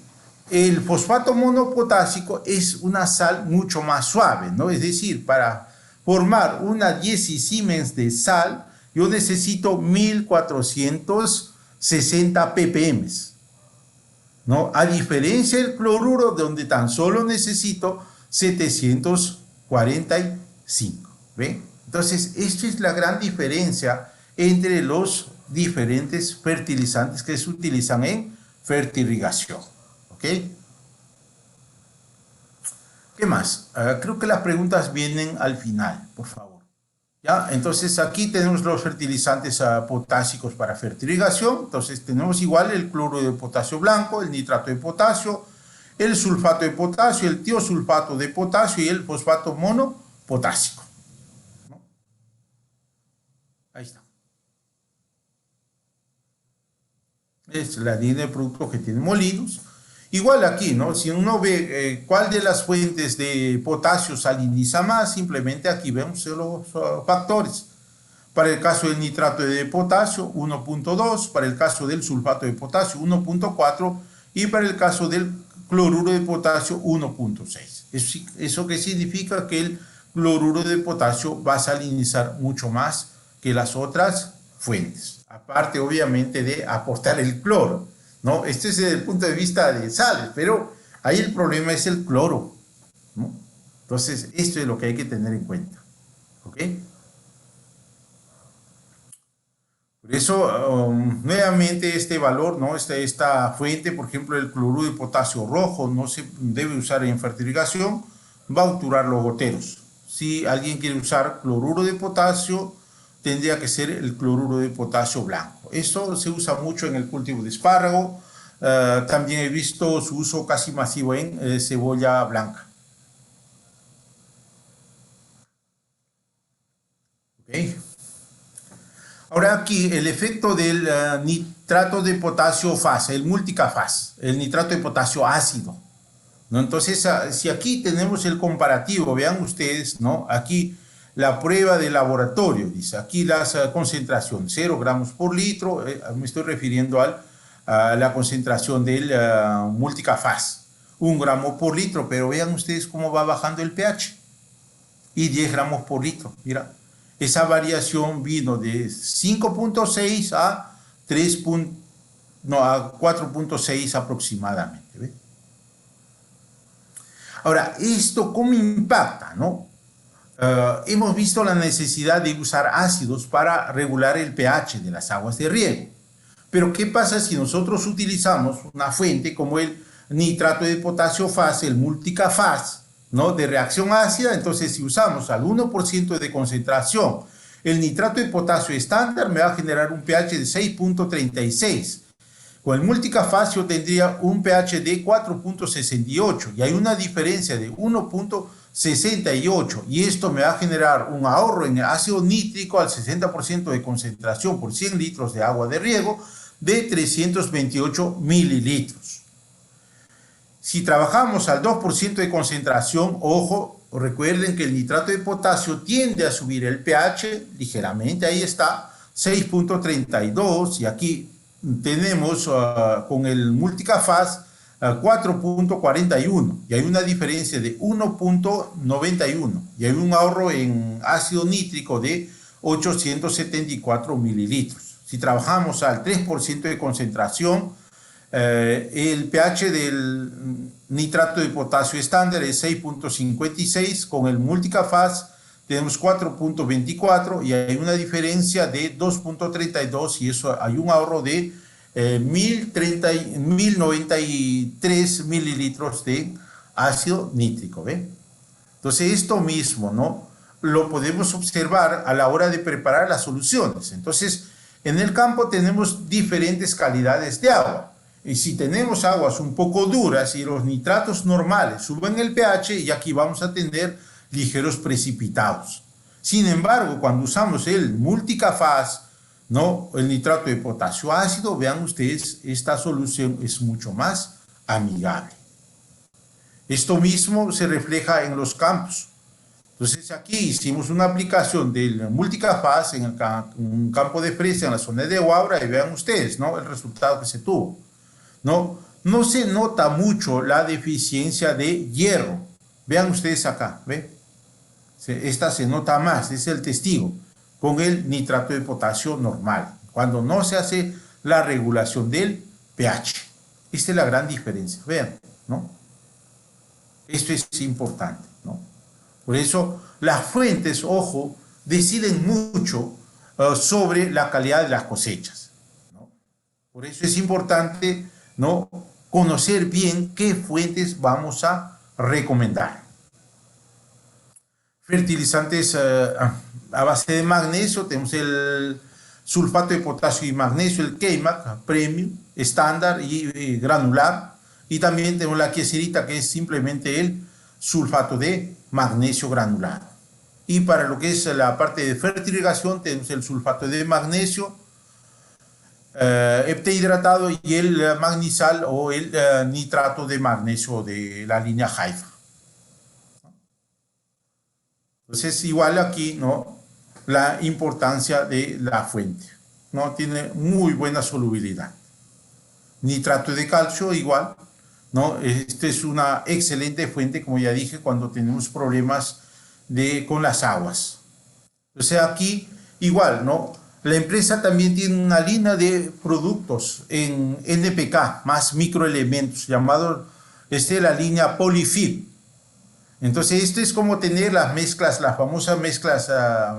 el fosfato monopotásico es una sal mucho más suave, ¿no? Es decir, para formar una 10 Siemens de sal, yo necesito 1460 ppm, ¿no? A diferencia del cloruro, donde tan solo necesito 745, ¿ven? Entonces, esta es la gran diferencia entre los diferentes fertilizantes que se utilizan en fertirrigación, ¿ok? ¿Qué más? Creo que las preguntas vienen al final, por favor. ¿Ya? Entonces, aquí tenemos los fertilizantes potásicos para fertirrigación. Entonces, tenemos igual el cloruro de potasio blanco, el nitrato de potasio, el sulfato de potasio, el tiosulfato de potasio y el fosfato monopotásico, ¿no? Ahí está. Es la línea de productos que tienen molinos. Igual aquí, ¿no? Si uno ve cuál de las fuentes de potasio saliniza más, simplemente aquí vemos los factores. Para el caso del nitrato de potasio, 1.2, para el caso del sulfato de potasio, 1.4, y para el caso del cloruro de potasio, 1.6. ¿Eso qué significa? Que el cloruro de potasio va a salinizar mucho más que las otras fuentes. Aparte, obviamente, de aportar el cloro, ¿no? Este es desde el punto de vista de sales, pero ahí el problema es el cloro, ¿no? Entonces, esto es lo que hay que tener en cuenta, ¿ok? Por eso, nuevamente, este valor, ¿no? Esta fuente, por ejemplo, el cloruro de potasio rojo, no se debe usar en fertilización, va a obturar los goteros. Si alguien quiere usar cloruro de potasio, tendría que ser el cloruro de potasio blanco. Esto se usa mucho en el cultivo de espárrago. También he visto su uso casi masivo en cebolla blanca. Okay. Ahora aquí el efecto del nitrato de potasio FAS, el multicafaz, el nitrato de potasio ácido, ¿no? Entonces, si aquí tenemos el comparativo, vean ustedes, ¿no? Aquí la prueba de laboratorio, dice, aquí la concentración, 0 gramos por litro, me estoy refiriendo a la concentración del multicafaz, 1 gramo por litro, pero vean ustedes cómo va bajando el pH, y 10 gramos por litro, mira, esa variación vino de 5.6 a 4.6 aproximadamente, ¿ve? Ahora, ¿esto cómo impacta, no? Hemos visto la necesidad de usar ácidos para regular el pH de las aguas de riego. Pero, ¿qué pasa si nosotros utilizamos una fuente como el nitrato de potasio FAS, el multicafaz, ¿no? De reacción ácida? Entonces, si usamos al 1% de concentración el nitrato de potasio estándar, me va a generar un pH de 6.36. Con el multicafaz yo tendría un pH de 4.68 y hay una diferencia de 1.68, y esto me va a generar un ahorro en el ácido nítrico al 60% de concentración por 100 litros de agua de riego de 328 mililitros. Si trabajamos al 2% de concentración, ojo, recuerden que el nitrato de potasio tiende a subir el pH ligeramente, ahí está, 6.32, y aquí tenemos con el multicafaz 4.41, y hay una diferencia de 1.91, y hay un ahorro en ácido nítrico de 874 mililitros. Si trabajamos al 3% de concentración, el pH del nitrato de potasio estándar es 6.56, con el multicafaz tenemos 4.24 y hay una diferencia de 2.32, y eso hay un ahorro de 1093 mililitros de ácido nítrico, ¿ve? Entonces esto mismo, ¿no? Lo podemos observar a la hora de preparar las soluciones. Entonces, en el campo tenemos diferentes calidades de agua. Y si tenemos aguas un poco duras y los nitratos normales suben el pH, y aquí vamos a tener ligeros precipitados. Sin embargo, cuando usamos el multicafaz, ¿no? El nitrato de potasio ácido, vean ustedes, esta solución es mucho más amigable. Esto mismo se refleja en los campos. Entonces aquí hicimos una aplicación del multicapaz en un campo de fresa en la zona de Huaura y vean ustedes, ¿no? El resultado que se tuvo, ¿no? No se nota mucho la deficiencia de hierro. Vean ustedes acá, ¿ve? Esta se nota más, es el testigo, con el nitrato de potasio normal, cuando no se hace la regulación del pH. Esta es la gran diferencia, vean, ¿no? Esto es importante, ¿no? Por eso las fuentes, ojo, deciden mucho sobre la calidad de las cosechas, ¿no? Por eso es importante, ¿no?, conocer bien qué fuentes vamos a recomendar. Fertilizantes a base de magnesio, tenemos el sulfato de potasio y magnesio, el K-Mag, premium, estándar y granular. Y también tenemos la queserita, que es simplemente el sulfato de magnesio granular. Y para lo que es la parte de fertilización, tenemos el sulfato de magnesio, heptahidratado y el magnesal o el nitrato de magnesio de la línea Haifa. Entonces, igual aquí, ¿no?, la importancia de la fuente, ¿no? Tiene muy buena solubilidad. Nitrato de calcio, igual, ¿no? Esta es una excelente fuente, como ya dije, cuando tenemos problemas con las aguas. O sea, aquí, igual, ¿no? La empresa también tiene una línea de productos en NPK, más microelementos, llamado la línea Polyfib. Entonces, esto es como tener las mezclas, las famosas mezclas,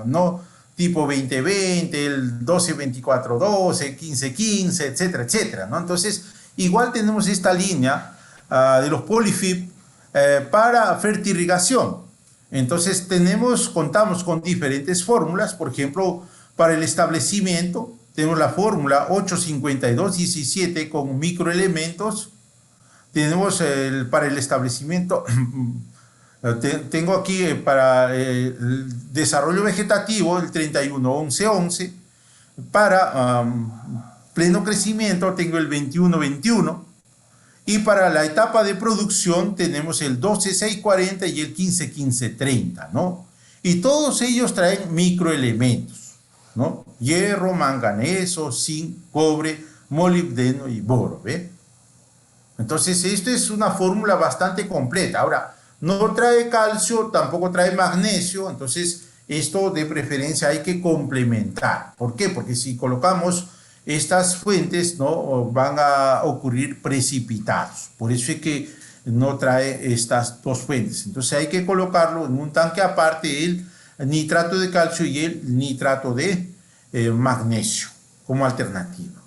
¿no?, tipo 2020, el 12-24-12, 15-15, etcétera, etcétera, ¿no? Entonces, igual tenemos esta línea de los Polyfib para fertirrigación. Entonces, contamos con diferentes fórmulas. Por ejemplo, para el establecimiento, tenemos la fórmula 852-17 con microelementos. Tenemos para el establecimiento... Tengo aquí para el desarrollo vegetativo el 31-11-11, para pleno crecimiento tengo el 21-21 y para la etapa de producción tenemos el 12-6-40 y el 15-15-30, ¿no? Y todos ellos traen microelementos, ¿no? Hierro, manganeso, zinc, cobre, molibdeno y boro, ¿ve? Entonces, esto es una fórmula bastante completa. Ahora, no trae calcio, tampoco trae magnesio, entonces esto de preferencia hay que complementar. ¿Por qué? Porque si colocamos estas fuentes, ¿no?, van a ocurrir precipitados. Por eso es que no trae estas dos fuentes. Entonces hay que colocarlo en un tanque aparte, el nitrato de calcio y el nitrato de magnesio como alternativa.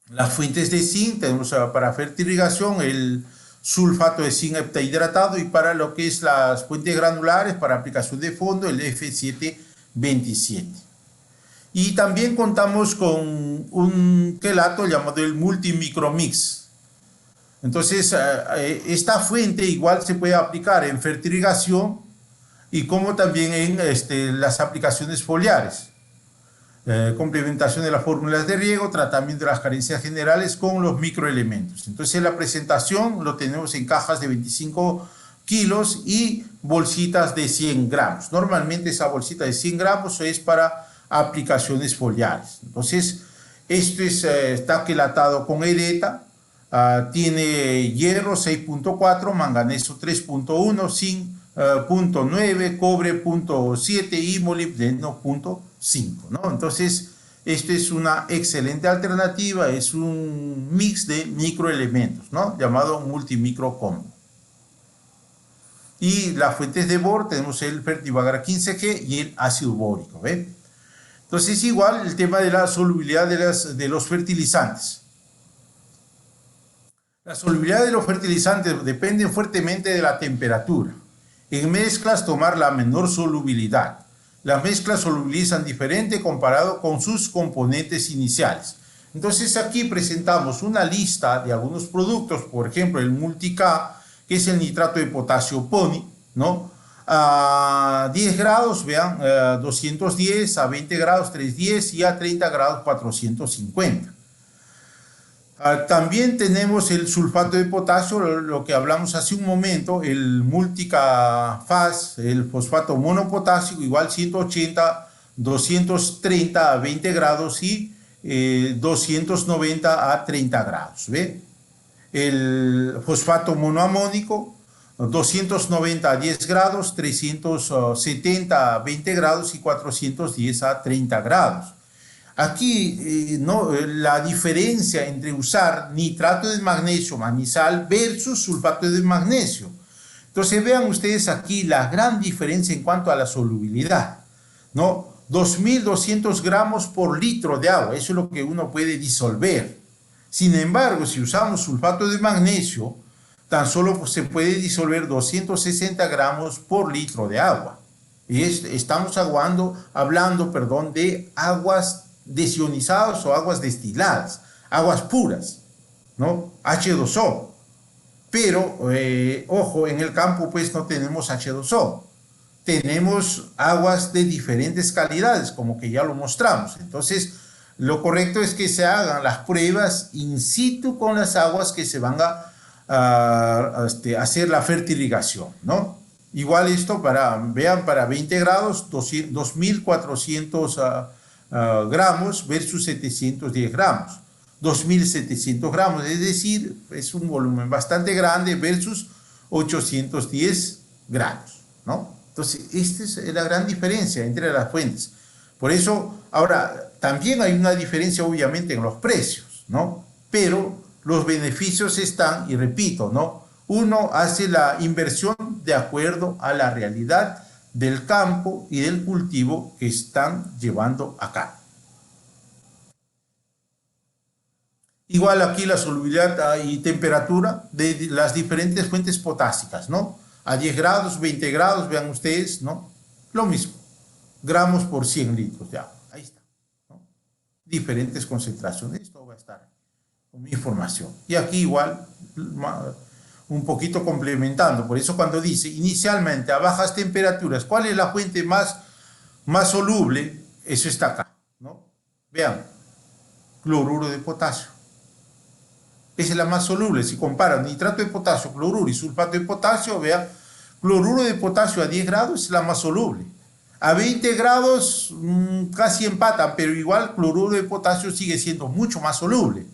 Las fuentes de zinc tenemos para fertilización el sulfato de zinc heptahidratado y para lo que es las fuentes granulares para aplicación de fondo el F727. Y también contamos con un quelato llamado el multimicromix. Entonces, esta fuente igual se puede aplicar en fertilización y como también en las aplicaciones foliares. Complementación de las fórmulas de riego, tratamiento de las carencias generales con los microelementos. Entonces la presentación lo tenemos en cajas de 25 kilos y bolsitas de 100 gramos. Normalmente esa bolsita de 100 gramos es para aplicaciones foliares. Entonces esto está quelatado con edeta, tiene hierro 6.4, manganeso 3.1, zinc 0.9, cobre 0.7 y molibdeno 0.5, ¿no? Entonces, esto es una excelente alternativa, es un mix de microelementos, ¿no?, llamado multimicro combo. Y las fuentes de boro tenemos el Fertivagar 15G y el ácido bórico, ¿ve? Entonces, igual el tema de la solubilidad de los fertilizantes. La solubilidad de los fertilizantes depende fuertemente de la temperatura. En mezclas, tomar la menor solubilidad. Las mezclas solubilizan diferente comparado con sus componentes iniciales. Entonces aquí presentamos una lista de algunos productos, por ejemplo el Multi-K, que es el nitrato de potasio Pony, ¿no? A 10 grados, vean, 210, a 20 grados 310 y a 30 grados 450. También tenemos el sulfato de potasio, lo que hablamos hace un momento, el multicafaz, el fosfato monopotásico, igual 180, 230 a 20 grados y 290 a 30 grados. ¿Ve? El fosfato monoamónico, 290 a 10 grados, 370 a 20 grados y 410 a 30 grados. Aquí no, la diferencia entre usar nitrato de magnesio magnesal versus sulfato de magnesio. Entonces vean ustedes aquí la gran diferencia en cuanto a la solubilidad, ¿no? 2.200 gramos por litro de agua, eso es lo que uno puede disolver. Sin embargo, si usamos sulfato de magnesio, tan solo se puede disolver 260 gramos por litro de agua. Y estamos hablando, de aguas desionizadas o aguas destiladas, aguas puras, ¿no? H2O. Pero, ojo, en el campo pues no tenemos H2O. Tenemos aguas de diferentes calidades, como que ya lo mostramos. Entonces, lo correcto es que se hagan las pruebas in situ con las aguas que se van a hacer la fertilización, ¿no? Igual esto vean, para 20 grados, 2.400 gramos versus 710 gramos. 2.700 gramos, es decir, es un volumen bastante grande versus 810 gramos, ¿no? Entonces, esta es la gran diferencia entre las fuentes. Por eso, ahora, también hay una diferencia obviamente en los precios, ¿no? Pero los beneficios están, y repito, ¿no? Uno hace la inversión de acuerdo a la realidad del campo y del cultivo que están llevando a cabo. Igual aquí la solubilidad y temperatura de las diferentes fuentes potásicas, ¿no? A 10 grados, 20 grados, vean ustedes, ¿no? Lo mismo, gramos por 100 litros de agua. Ahí está, ¿no? Diferentes concentraciones, esto va a estar con mi información. Y aquí igual, un poquito complementando, por eso cuando dice inicialmente a bajas temperaturas, ¿cuál es la fuente más soluble? Eso está acá, ¿no? Vean, cloruro de potasio. Esa es la más soluble. Si comparan nitrato de potasio, cloruro y sulfato de potasio, vean, cloruro de potasio a 10 grados es la más soluble. A 20 grados casi empatan, pero igual cloruro de potasio sigue siendo mucho más soluble.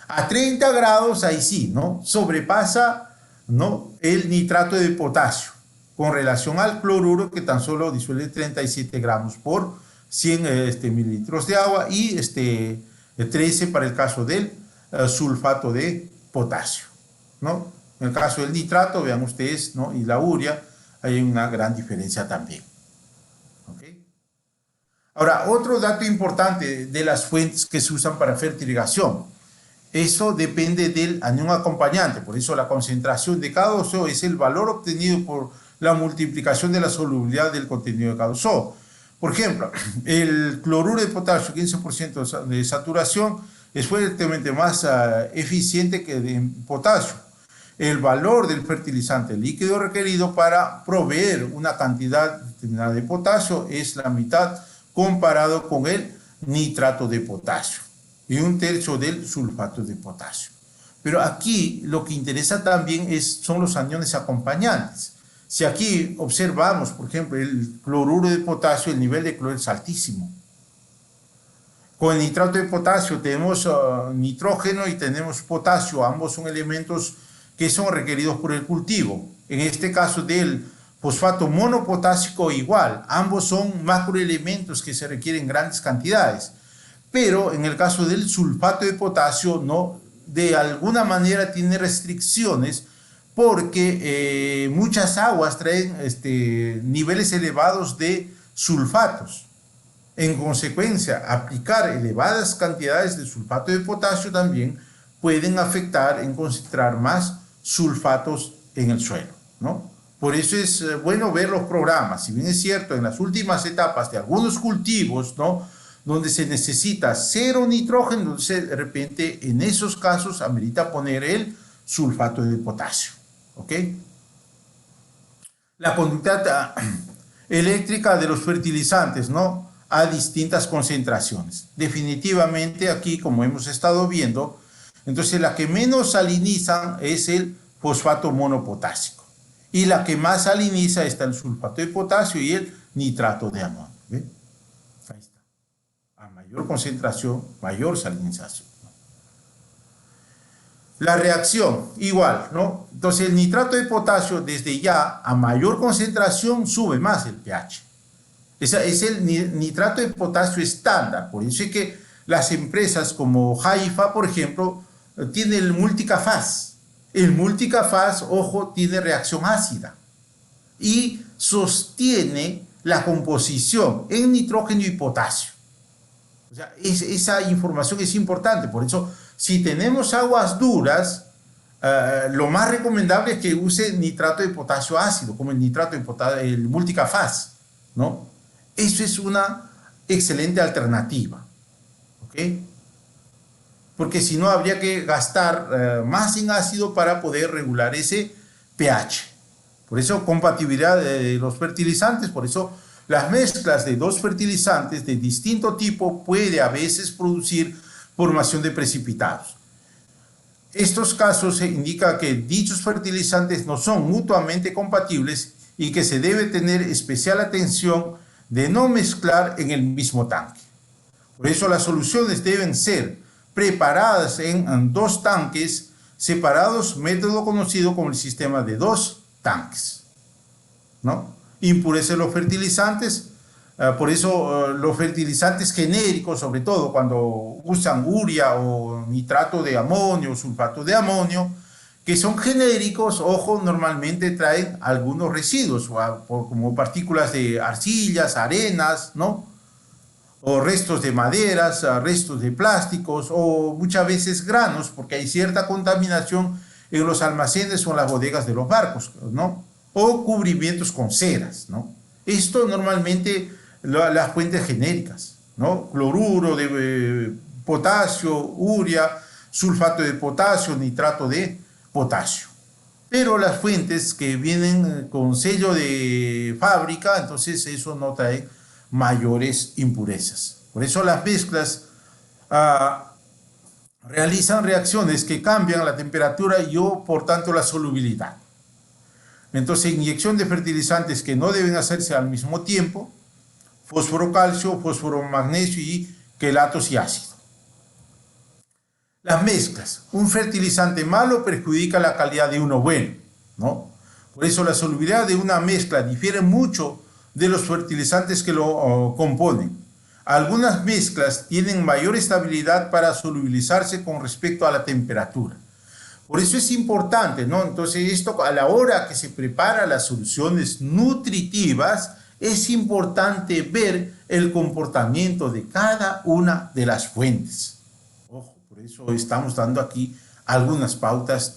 A 30 grados, ahí sí, ¿no? Sobrepasa, ¿no?, el nitrato de potasio con relación al cloruro, que tan solo disuelve 37 gramos por 100 mililitros de agua y 13 para el caso del sulfato de potasio, ¿no? En el caso del nitrato, vean ustedes, ¿no?, y la urea, hay una gran diferencia también. ¿Okay? Ahora, otro dato importante de las fuentes que se usan para fertilización. Eso depende del anión acompañante, por eso la concentración de K2O es el valor obtenido por la multiplicación de la solubilidad del contenido de K2O. Por ejemplo, el cloruro de potasio, 15% de saturación, es fuertemente más eficiente que el potasio. El valor del fertilizante líquido requerido para proveer una cantidad determinada de potasio es la mitad comparado con el nitrato de potasio y 1/3 del sulfato de potasio. Pero aquí lo que interesa también son los aniones acompañantes. Si aquí observamos, por ejemplo, el cloruro de potasio, el nivel de cloruro es altísimo. Con el nitrato de potasio tenemos nitrógeno y tenemos potasio, ambos son elementos que son requeridos por el cultivo. En este caso del fosfato monopotásico igual, ambos son macroelementos que se requieren grandes cantidades. Pero en el caso del sulfato de potasio, no, de alguna manera tiene restricciones porque muchas aguas traen niveles elevados de sulfatos. En consecuencia, aplicar elevadas cantidades de sulfato de potasio también pueden afectar en concentrar más sulfatos en el suelo, ¿no? Por eso es bueno ver los programas. Si bien es cierto, en las últimas etapas de algunos cultivos, ¿no?, donde se necesita cero nitrógeno, entonces de repente en esos casos amerita poner el sulfato de potasio, ¿ok? La conducta eléctrica de los fertilizantes, ¿no?, a distintas concentraciones. Definitivamente aquí, como hemos estado viendo, Entonces, la que menos salinizan es el fosfato monopotásico. Y la que más saliniza está el sulfato de potasio y el nitrato de amonio. ¿Ve? Ahí está. A mayor concentración, mayor salinización. La reacción, igual, ¿no? Entonces, el nitrato de potasio, desde ya, a mayor concentración, sube más el pH. Es el nitrato de potasio estándar. Por eso es que las empresas como Haifa, por ejemplo, tiene el multicafaz. El multicafaz, ojo, tiene reacción ácida y sostiene la composición en nitrógeno y potasio. O sea, esa información es importante. Por eso, si tenemos aguas duras, lo más recomendable es que use nitrato de potasio ácido, como el nitrato de potasio, el multicafaz, ¿no? Eso es una excelente alternativa, ¿ok? Porque si no habría que gastar más en ácido para poder regular ese pH. Por eso compatibilidad de los fertilizantes, por eso las mezclas de dos fertilizantes de distinto tipo puede a veces producir formación de precipitados. Estos casos indican que dichos fertilizantes no son mutuamente compatibles y que se debe tener especial atención de no mezclar en el mismo tanque. Por eso las soluciones deben ser preparadas en dos tanques separados, método conocido como el sistema de dos tanques, ¿no? Impureza de los fertilizantes, por eso los fertilizantes genéricos, sobre todo cuando usan urea o nitrato de amonio, sulfato de amonio, que son genéricos, ojo, normalmente traen algunos residuos, como partículas de arcillas, arenas, ¿no? O restos de maderas, restos de plásticos, o muchas veces granos, porque hay cierta contaminación en los almacenes o en las bodegas de los barcos, ¿no? O cubrimientos con ceras, ¿no? Esto normalmente las fuentes genéricas, ¿no? Cloruro de potasio, urea, sulfato de potasio, nitrato de potasio. Pero las fuentes que vienen con sello de fábrica, entonces eso no trae mayores impurezas. Por eso las mezclas realizan reacciones que cambian la temperatura y por tanto la solubilidad. Entonces, inyección de fertilizantes que no deben hacerse al mismo tiempo: fósforo calcio, fósforo magnesio y quelatos y ácido. Las mezclas. Un fertilizante malo perjudica la calidad de uno bueno, ¿no? Por eso la solubilidad de una mezcla difiere mucho de los fertilizantes que lo componen. Algunas mezclas tienen mayor estabilidad para solubilizarse con respecto a la temperatura. Por eso es importante, ¿no? Entonces, esto a la hora que se prepara las soluciones nutritivas, es importante ver el comportamiento de cada una de las fuentes. Ojo, por eso estamos dando aquí algunas pautas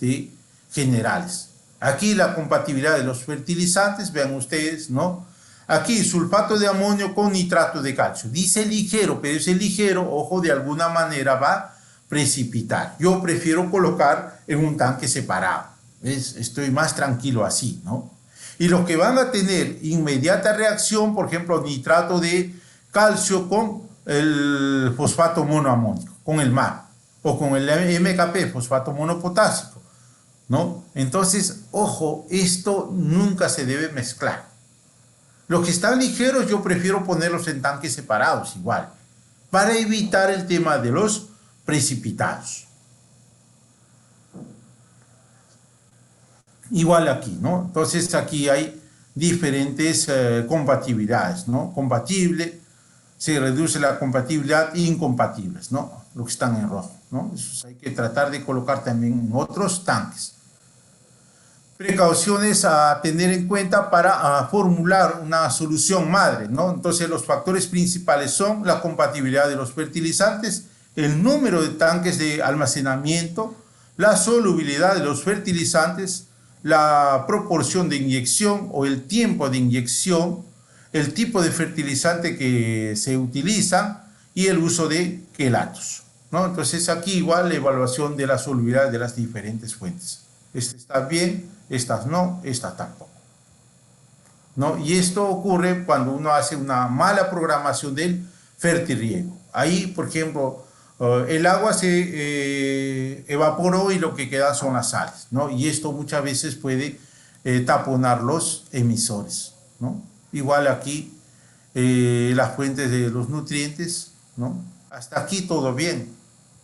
generales. Aquí la compatibilidad de los fertilizantes, vean ustedes, ¿no? Aquí sulfato de amonio con nitrato de calcio. Dice ligero, pero ese ligero, ojo, de alguna manera va a precipitar. Yo prefiero colocar en un tanque separado. ¿Ves? Estoy más tranquilo así, ¿no? Y los que van a tener inmediata reacción, por ejemplo, nitrato de calcio con el fosfato monoamónico, con el MAP, o con el MKP, fosfato monopotásico, ¿no? Entonces, ojo, esto nunca se debe mezclar. Los que están ligeros yo prefiero ponerlos en tanques separados igual, para evitar el tema de los precipitados. Igual aquí, ¿no? Entonces aquí hay diferentes compatibilidades, ¿no? Compatible, se reduce la compatibilidad, incompatibles, ¿no? Los que están en rojo, ¿no? Eso hay que tratar de colocar también en otros tanques. Precauciones a tener en cuenta para formular una solución madre, ¿no? Entonces los factores principales son la compatibilidad de los fertilizantes, el número de tanques de almacenamiento, la solubilidad de los fertilizantes, la proporción de inyección o el tiempo de inyección, el tipo de fertilizante que se utiliza y el uso de quelatos, ¿no? Entonces aquí igual la evaluación de la solubilidad de las diferentes fuentes. Este está bien, estas no, estas tampoco, ¿no? Y esto ocurre cuando uno hace una mala programación del fertirriego. Ahí, por ejemplo, El agua se evaporó y lo que queda son las sales, ¿no? Y esto muchas veces puede taponar los emisores, ¿no? Igual aquí las fuentes de los nutrientes, ¿no? Hasta aquí todo bien.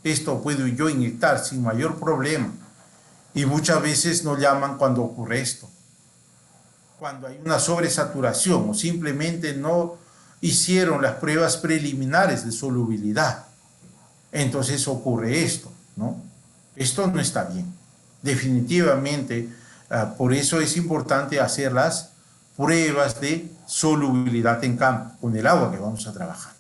Esto puedo yo inyectar sin mayor problema. Y muchas veces nos llaman cuando ocurre esto, cuando hay una sobresaturación o simplemente no hicieron las pruebas preliminares de solubilidad. Entonces ocurre esto, ¿no? Esto no está bien. Definitivamente, por eso es importante hacer las pruebas de solubilidad en campo con el agua que vamos a trabajar.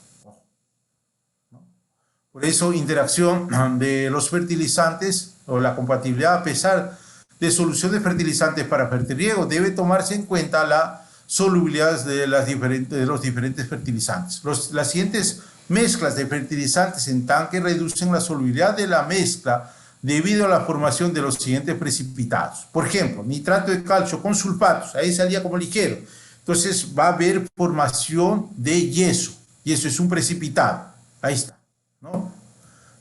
Por eso, interacción de los fertilizantes o la compatibilidad a pesar de solución de fertilizantes para fertirriego debe tomarse en cuenta la solubilidad de los diferentes fertilizantes. Las siguientes mezclas de fertilizantes en tanque reducen la solubilidad de la mezcla debido a la formación de los siguientes precipitados. Por ejemplo, nitrato de calcio con sulfatos, ahí salía como ligero. Entonces va a haber formación de yeso, y eso es un precipitado. Ahí está, ¿no?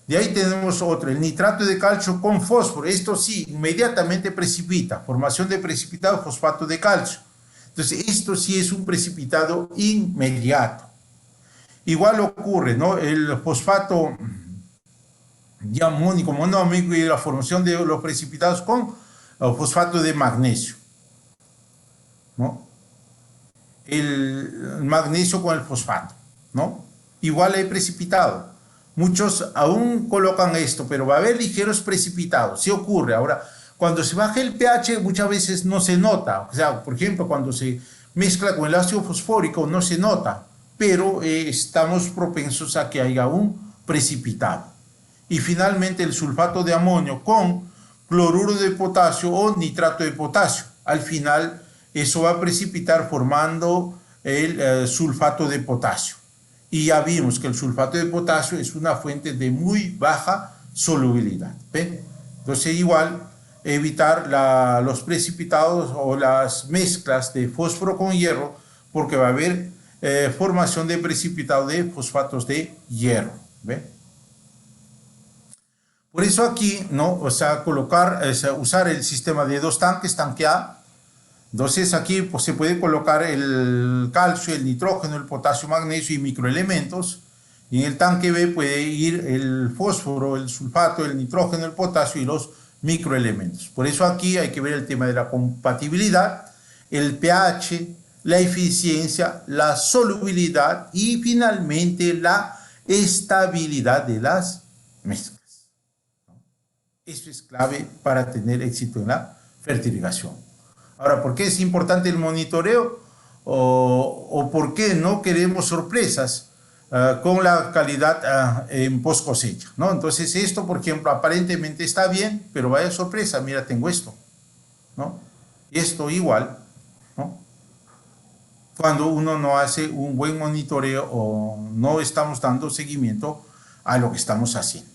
De ahí tenemos otro, el nitrato de calcio con fósforo. Esto sí, inmediatamente precipita, formación de precipitado fosfato de calcio. Entonces, esto sí es un precipitado inmediato. Igual ocurre, ¿no? El fosfato diamónico monómico y la formación de los precipitados con fosfato de magnesio, ¿no? El magnesio con el fosfato, ¿no? Igual hay precipitado. Muchos aún colocan esto, pero va a haber ligeros precipitados. Sí ocurre. Ahora, cuando se baja el pH, muchas veces no se nota. O sea, por ejemplo, cuando se mezcla con el ácido fosfórico, no se nota, pero estamos propensos a que haya un precipitado. Y finalmente el sulfato de amonio con cloruro de potasio o nitrato de potasio. Al final, eso va a precipitar formando el sulfato de potasio. Y ya vimos que el sulfato de potasio es una fuente de muy baja solubilidad. ¿Ven? Entonces, igual, evitar los precipitados o las mezclas de fósforo con hierro, porque va a haber formación de precipitado de fosfatos de hierro. ¿Ven? Por eso aquí, ¿no? O sea, usar el sistema de dos tanques, tanque A. Entonces aquí pues, se puede colocar el calcio, el nitrógeno, el potasio, magnesio y microelementos. Y en el tanque B puede ir el fósforo, el sulfato, el nitrógeno, el potasio y los microelementos. Por eso aquí hay que ver el tema de la compatibilidad, el pH, la eficiencia, la solubilidad y finalmente la estabilidad de las mezclas. Eso es clave para tener éxito en la fertilización. Ahora, ¿por qué es importante el monitoreo? O por qué no queremos sorpresas con la calidad en post cosecha, ¿no? Entonces, esto, por ejemplo, aparentemente está bien, pero vaya sorpresa, mira, tengo esto, ¿no? Y esto igual, ¿no? Cuando uno no hace un buen monitoreo o no estamos dando seguimiento a lo que estamos haciendo.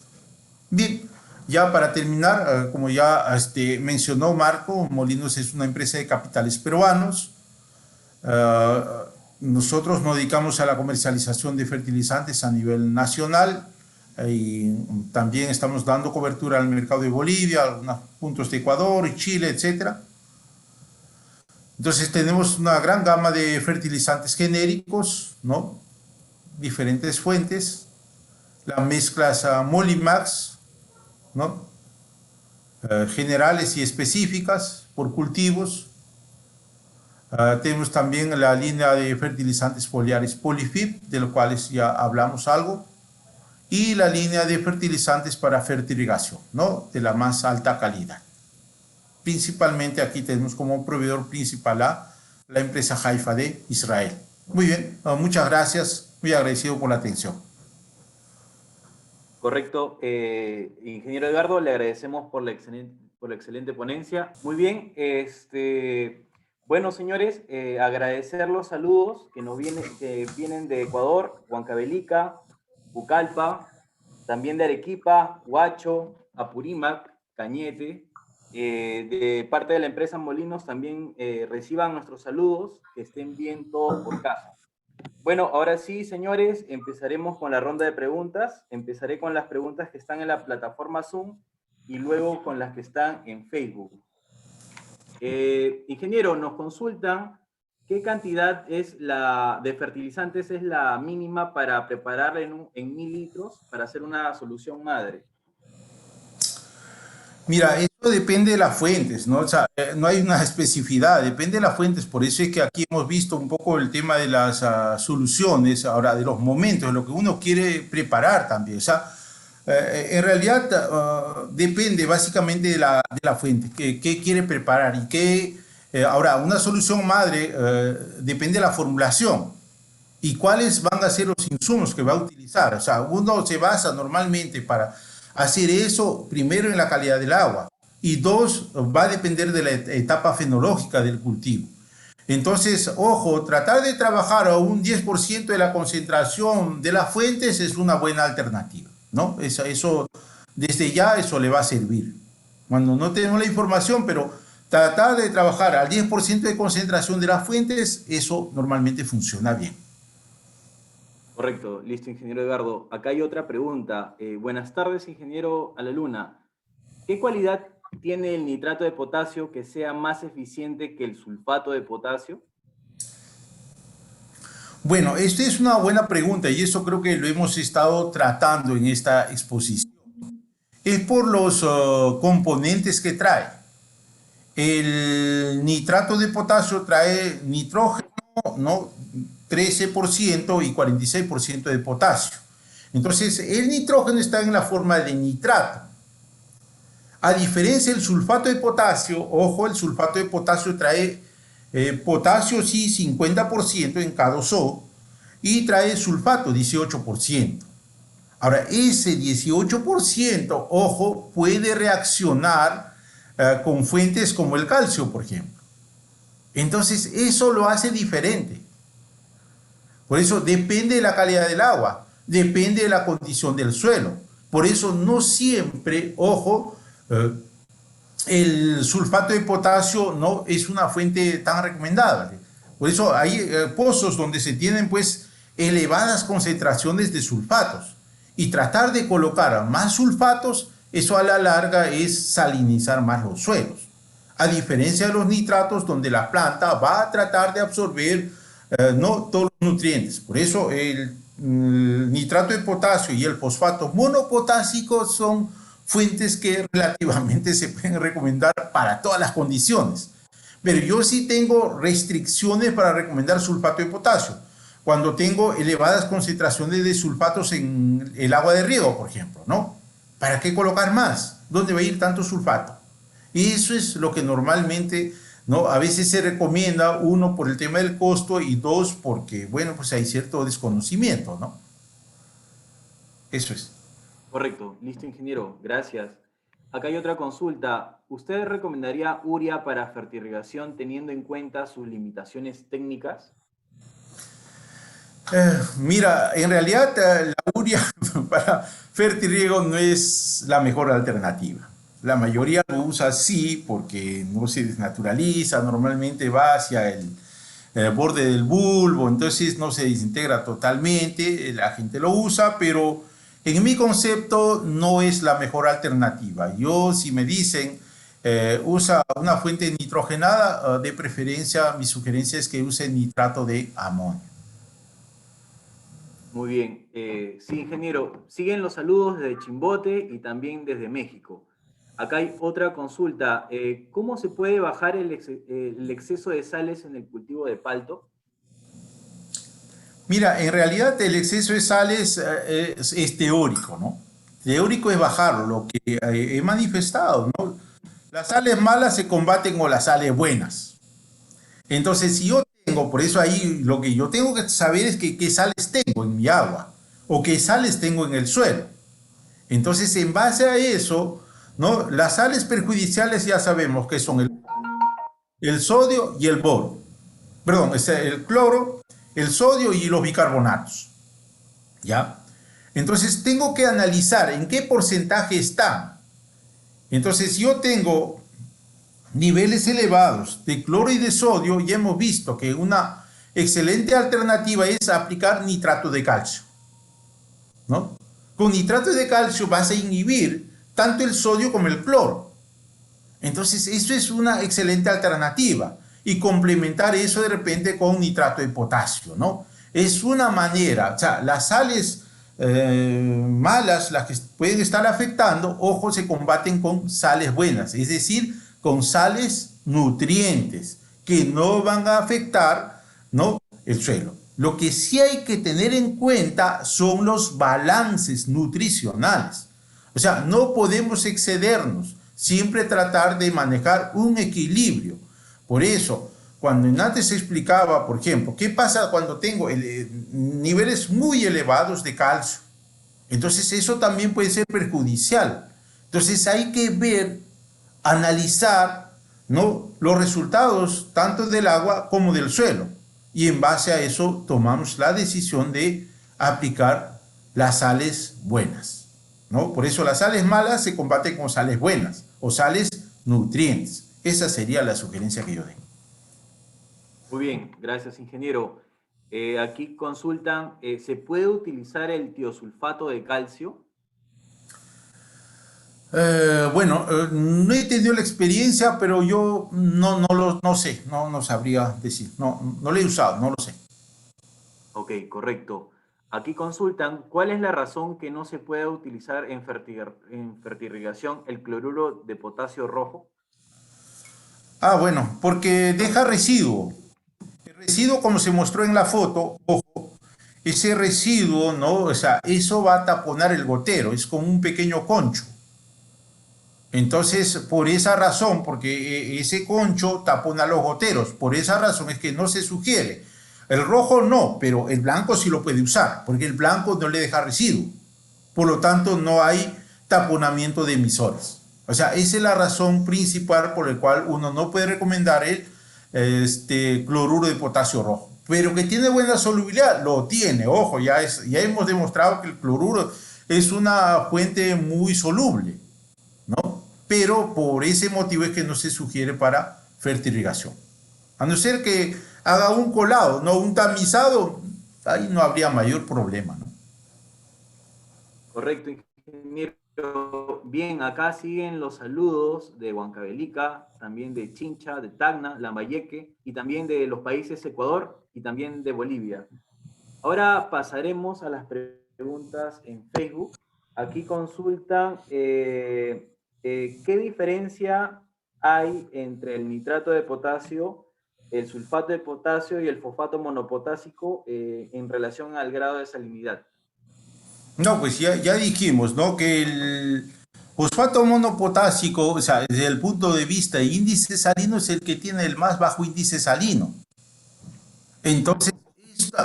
Bien, ya para terminar, como ya mencionó Marco, Molinos es una empresa de capitales peruanos. Nosotros nos dedicamos a la comercialización de fertilizantes a nivel nacional y también estamos dando cobertura al mercado de Bolivia, algunos puntos de Ecuador, Chile, etcétera. Entonces tenemos una gran gama de fertilizantes genéricos, ¿no? Diferentes fuentes, las mezclas Molimax, ¿no? Generales y específicas por cultivos. Tenemos también la línea de fertilizantes foliares Polyfib, de los cuales ya hablamos algo, y la línea de fertilizantes para fertilización, ¿no? De la más alta calidad. Principalmente aquí tenemos como proveedor principal a la empresa Haifa de Israel. Muy bien, muchas gracias, muy agradecido por la atención. Correcto. Ingeniero Edgardo, le agradecemos por la excelente ponencia. Muy bien. Bueno, señores, agradecer los saludos que vienen de Ecuador, Huancavelica, Pucallpa, también de Arequipa, Huacho, Apurímac, Cañete. De parte de la empresa Molinos también reciban nuestros saludos, que estén bien todos por casa. Bueno, ahora sí, señores, empezaremos con la ronda de preguntas. Empezaré con las preguntas que están en la plataforma Zoom y luego con las que están en Facebook. Ingeniero, nos consultan qué cantidad es de fertilizantes es la mínima para preparar en 1000 litros para hacer una solución madre. Mira, eso depende de las fuentes, ¿no? O sea, no hay una especificidad, depende de las fuentes. Por eso es que aquí hemos visto un poco el tema de las soluciones, ahora de los momentos, de lo que uno quiere preparar también. O sea, en realidad depende básicamente de la fuente, qué quiere preparar y qué... ahora, una solución madre depende de la formulación y cuáles van a ser los insumos que va a utilizar. O sea, uno se basa normalmente para hacer eso primero en la calidad del agua y dos, va a depender de la etapa fenológica del cultivo. Entonces, ojo, tratar de trabajar a un 10% de la concentración de las fuentes es una buena alternativa, ¿no? Eso, desde ya, eso le va a servir. Cuando no tenemos la información, pero tratar de trabajar al 10% de concentración de las fuentes, eso normalmente funciona bien. Correcto, listo, ingeniero Edgardo. Acá hay otra pregunta. Buenas tardes, ingeniero a la Luna. ¿Qué cualidad tiene el nitrato de potasio que sea más eficiente que el sulfato de potasio? Bueno, esta es una buena pregunta y eso creo que lo hemos estado tratando en esta exposición. Es por los componentes que trae. El nitrato de potasio trae nitrógeno, ¿no? 13% y 46% de potasio. Entonces, el nitrógeno está en la forma de nitrato. A diferencia del sulfato de potasio, ojo, el sulfato de potasio trae potasio, sí, 50% en K2O y trae sulfato, 18%. Ahora, ese 18%, ojo, puede reaccionar con fuentes como el calcio, por ejemplo. Entonces, eso lo hace diferente. Por eso depende de la calidad del agua, depende de la condición del suelo. Por eso no siempre, ojo, el sulfato de potasio no es una fuente tan recomendable. Por eso hay pozos donde se tienen pues elevadas concentraciones de sulfatos y tratar de colocar más sulfatos, eso a la larga es salinizar más los suelos. A diferencia de los nitratos donde la planta va a tratar de absorber no todos los nutrientes. Por eso el nitrato de potasio y el fosfato monopotásico son fuentes que relativamente se pueden recomendar para todas las condiciones. Pero yo sí tengo restricciones para recomendar sulfato de potasio. Cuando tengo elevadas concentraciones de sulfatos en el agua de riego, por ejemplo, ¿no? ¿Para qué colocar más? ¿Dónde va a ir tanto sulfato? Y eso es lo que normalmente, ¿no? A veces se recomienda, uno, por el tema del costo y dos, porque, bueno, pues hay cierto desconocimiento, ¿no? Eso es. Correcto, listo, ingeniero, gracias. Acá hay otra consulta. ¿Usted recomendaría urea para fertirrigación teniendo en cuenta sus limitaciones técnicas? Mira, en realidad la urea para fertirriego no es la mejor alternativa. La mayoría lo usa así porque no se desnaturaliza, normalmente va hacia el borde del bulbo, entonces no se desintegra totalmente, la gente lo usa, pero en mi concepto no es la mejor alternativa. Yo, si me dicen, usa una fuente nitrogenada, de preferencia, mi sugerencia es que use nitrato de amonio. Muy bien. Sí, ingeniero, siguen los saludos desde Chimbote y también desde México. Acá hay otra consulta. ¿Cómo se puede bajar el exceso de sales en el cultivo de palto? Mira, en realidad el exceso de sales es teórico, ¿no? Teórico es bajarlo, lo que he manifestado, ¿no? Las sales malas se combaten con las sales buenas. Entonces, si yo tengo, por eso ahí lo que yo tengo que saber es que, qué sales tengo en mi agua o qué sales tengo en el suelo. Entonces, en base a eso, ¿no? Las sales perjudiciales ya sabemos que son el sodio y el boro. Perdón, es el cloro, el sodio y los bicarbonatos. ¿Ya? Entonces, tengo que analizar en qué porcentaje están. Entonces, si yo tengo niveles elevados de cloro y de sodio, ya hemos visto que excelente alternativa es aplicar nitrato de calcio, ¿no? Con nitrato de calcio vas a inhibir tanto el sodio como el cloro. Entonces, eso es una excelente alternativa. Y complementar eso de repente con nitrato de potasio, ¿no? Es una manera, o sea, las sales malas, las que pueden estar afectando, ojo, se combaten con sales buenas, es decir, con sales nutrientes que no van a afectar, ¿no?, el suelo. Lo que sí hay que tener en cuenta son los balances nutricionales. O sea, no podemos excedernos, siempre tratar de manejar un equilibrio. Por eso, cuando antes se explicaba, por ejemplo, qué pasa cuando tengo niveles muy elevados de calcio, entonces eso también puede ser perjudicial. Entonces hay que ver, analizar, ¿no?, los resultados tanto del agua como del suelo. Y en base a eso tomamos la decisión de aplicar las sales buenas, ¿no? Por eso las sales malas se combaten con sales buenas o sales nutrientes. Esa sería la sugerencia que yo doy. Muy bien, gracias, ingeniero. Aquí consultan, ¿se puede utilizar el tiosulfato de calcio? Bueno, no he tenido la experiencia, pero yo no sé, no sabría decir, no lo he usado, no lo sé. Ok, correcto. Aquí consultan, ¿cuál es la razón que no se puede utilizar en fertirrigación el cloruro de potasio rojo? Ah, bueno, porque deja residuo. El residuo, como se mostró en la foto, ojo, ese residuo, ¿no? O sea, eso va a taponar el gotero, es como un pequeño concho. Entonces, por esa razón, porque ese concho tapona los goteros, por esa razón es que no se sugiere. El rojo no, pero el blanco sí lo puede usar, porque el blanco no le deja residuo. Por lo tanto, no hay taponamiento de emisores. O sea, esa es la razón principal por la cual uno no puede recomendar el cloruro de potasio rojo. Pero que tiene buena solubilidad, lo tiene. Ojo, ya hemos demostrado que el cloruro es una fuente muy soluble, ¿no? Pero por ese motivo es que no se sugiere para fertilización. A no ser que haga un colado, no un tamizado, ahí no habría mayor problema, ¿no? Correcto, ingeniero. Bien, acá siguen los saludos de Huancavelica, también de Chincha, de Tacna, Lambayeque y también de los países Ecuador y también de Bolivia. Ahora pasaremos a las preguntas en Facebook. Aquí consultan qué diferencia hay entre el nitrato de potasio, el sulfato de potasio y el fosfato monopotásico en relación al grado de salinidad. No, pues ya dijimos, ¿no?, que el fosfato monopotásico, o sea, desde el punto de vista de índice salino, es el que tiene el más bajo índice salino. Entonces,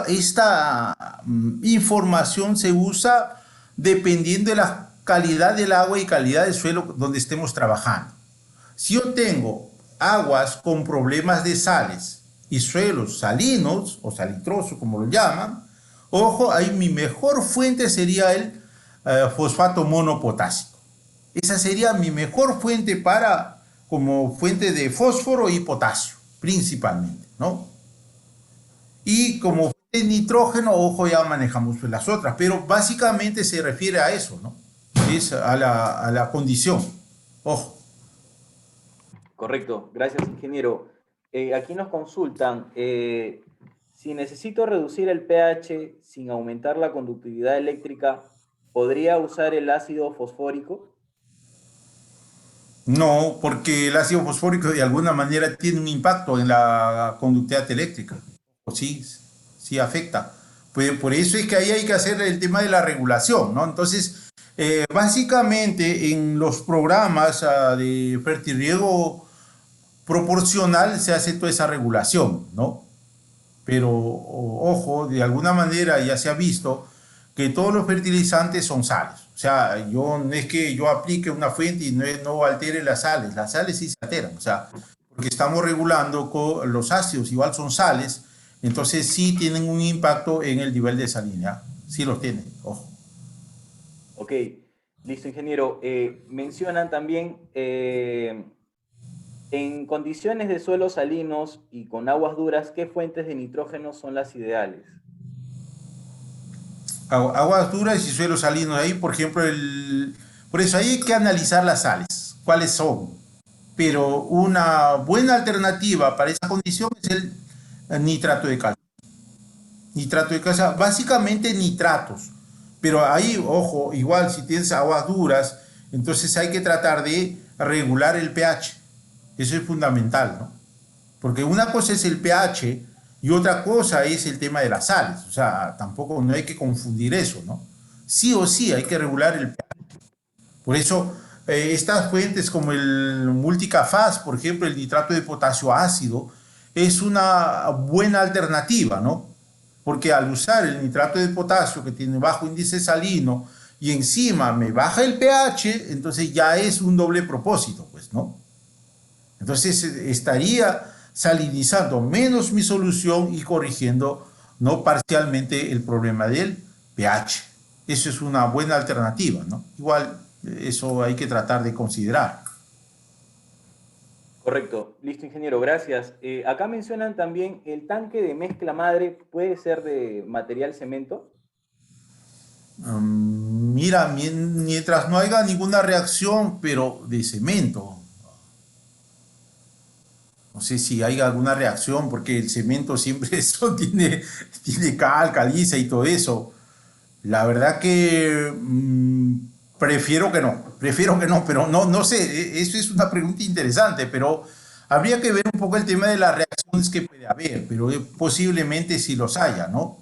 esta información se usa dependiendo de la calidad del agua y calidad del suelo donde estemos trabajando. Si yo tengo aguas con problemas de sales y suelos salinos o salitrosos, como lo llaman, ojo, ahí mi mejor fuente sería el fosfato monopotásico. Esa sería mi mejor fuente para, como fuente de fósforo y potasio, principalmente, ¿no? Y como fuente de nitrógeno, ojo, ya manejamos pues las otras, pero básicamente se refiere a eso, ¿no? Es a la condición. Ojo. Correcto, gracias, ingeniero. Aquí nos consultan, si necesito reducir el pH sin aumentar la conductividad eléctrica, ¿podría usar el ácido fosfórico? No, porque el ácido fosfórico de alguna manera tiene un impacto en la conductividad eléctrica. O sí, sí afecta. Pues por eso es que ahí hay que hacer el tema de la regulación, ¿no? Entonces, básicamente en los programas de fertirriego proporcional se hace toda esa regulación, ¿no? Pero ojo, de alguna manera ya se ha visto que todos los fertilizantes son sales. O sea, yo no es que yo aplique una fuente y no altere las sales sí se alteran, o sea, porque estamos regulando con los ácidos, igual son sales, entonces sí tienen un impacto en el nivel de salinidad, sí los tienen, ojo. Ok, listo, ingeniero. Mencionan también En condiciones de suelos salinos y con aguas duras, ¿qué fuentes de nitrógeno son las ideales? Aguas duras y suelos salinos. Ahí, por ejemplo, por eso ahí hay que analizar las sales, cuáles son. Pero una buena alternativa para esa condición es el nitrato de calcio. Nitrato de calcio, básicamente nitratos. Pero ahí, ojo, igual si tienes aguas duras, entonces hay que tratar de regular el pH. Eso es fundamental, ¿no? Porque una cosa es el pH y otra cosa es el tema de las sales. O sea, tampoco no hay que confundir eso, ¿no? Sí o sí hay que regular el pH. Por eso, estas fuentes como el multicafaz, por ejemplo, el nitrato de potasio ácido, es una buena alternativa, ¿no? Porque al usar el nitrato de potasio que tiene bajo índice salino y encima me baja el pH, entonces ya es un doble propósito, pues, ¿no? Entonces estaría salinizando menos mi solución y corrigiendo no parcialmente el problema del pH. Eso es una buena alternativa, ¿no? Igual eso hay que tratar de considerar. Correcto. Listo, ingeniero, gracias. Acá mencionan también el tanque de mezcla madre puede ser de material cemento. Mira, mientras no haya ninguna reacción, pero de cemento, no sé si hay alguna reacción, porque el cemento siempre eso tiene cal, caliza y todo eso. La verdad que prefiero que no, pero no sé, eso es una pregunta interesante, pero habría que ver un poco el tema de las reacciones que puede haber, pero posiblemente sí los haya, ¿no?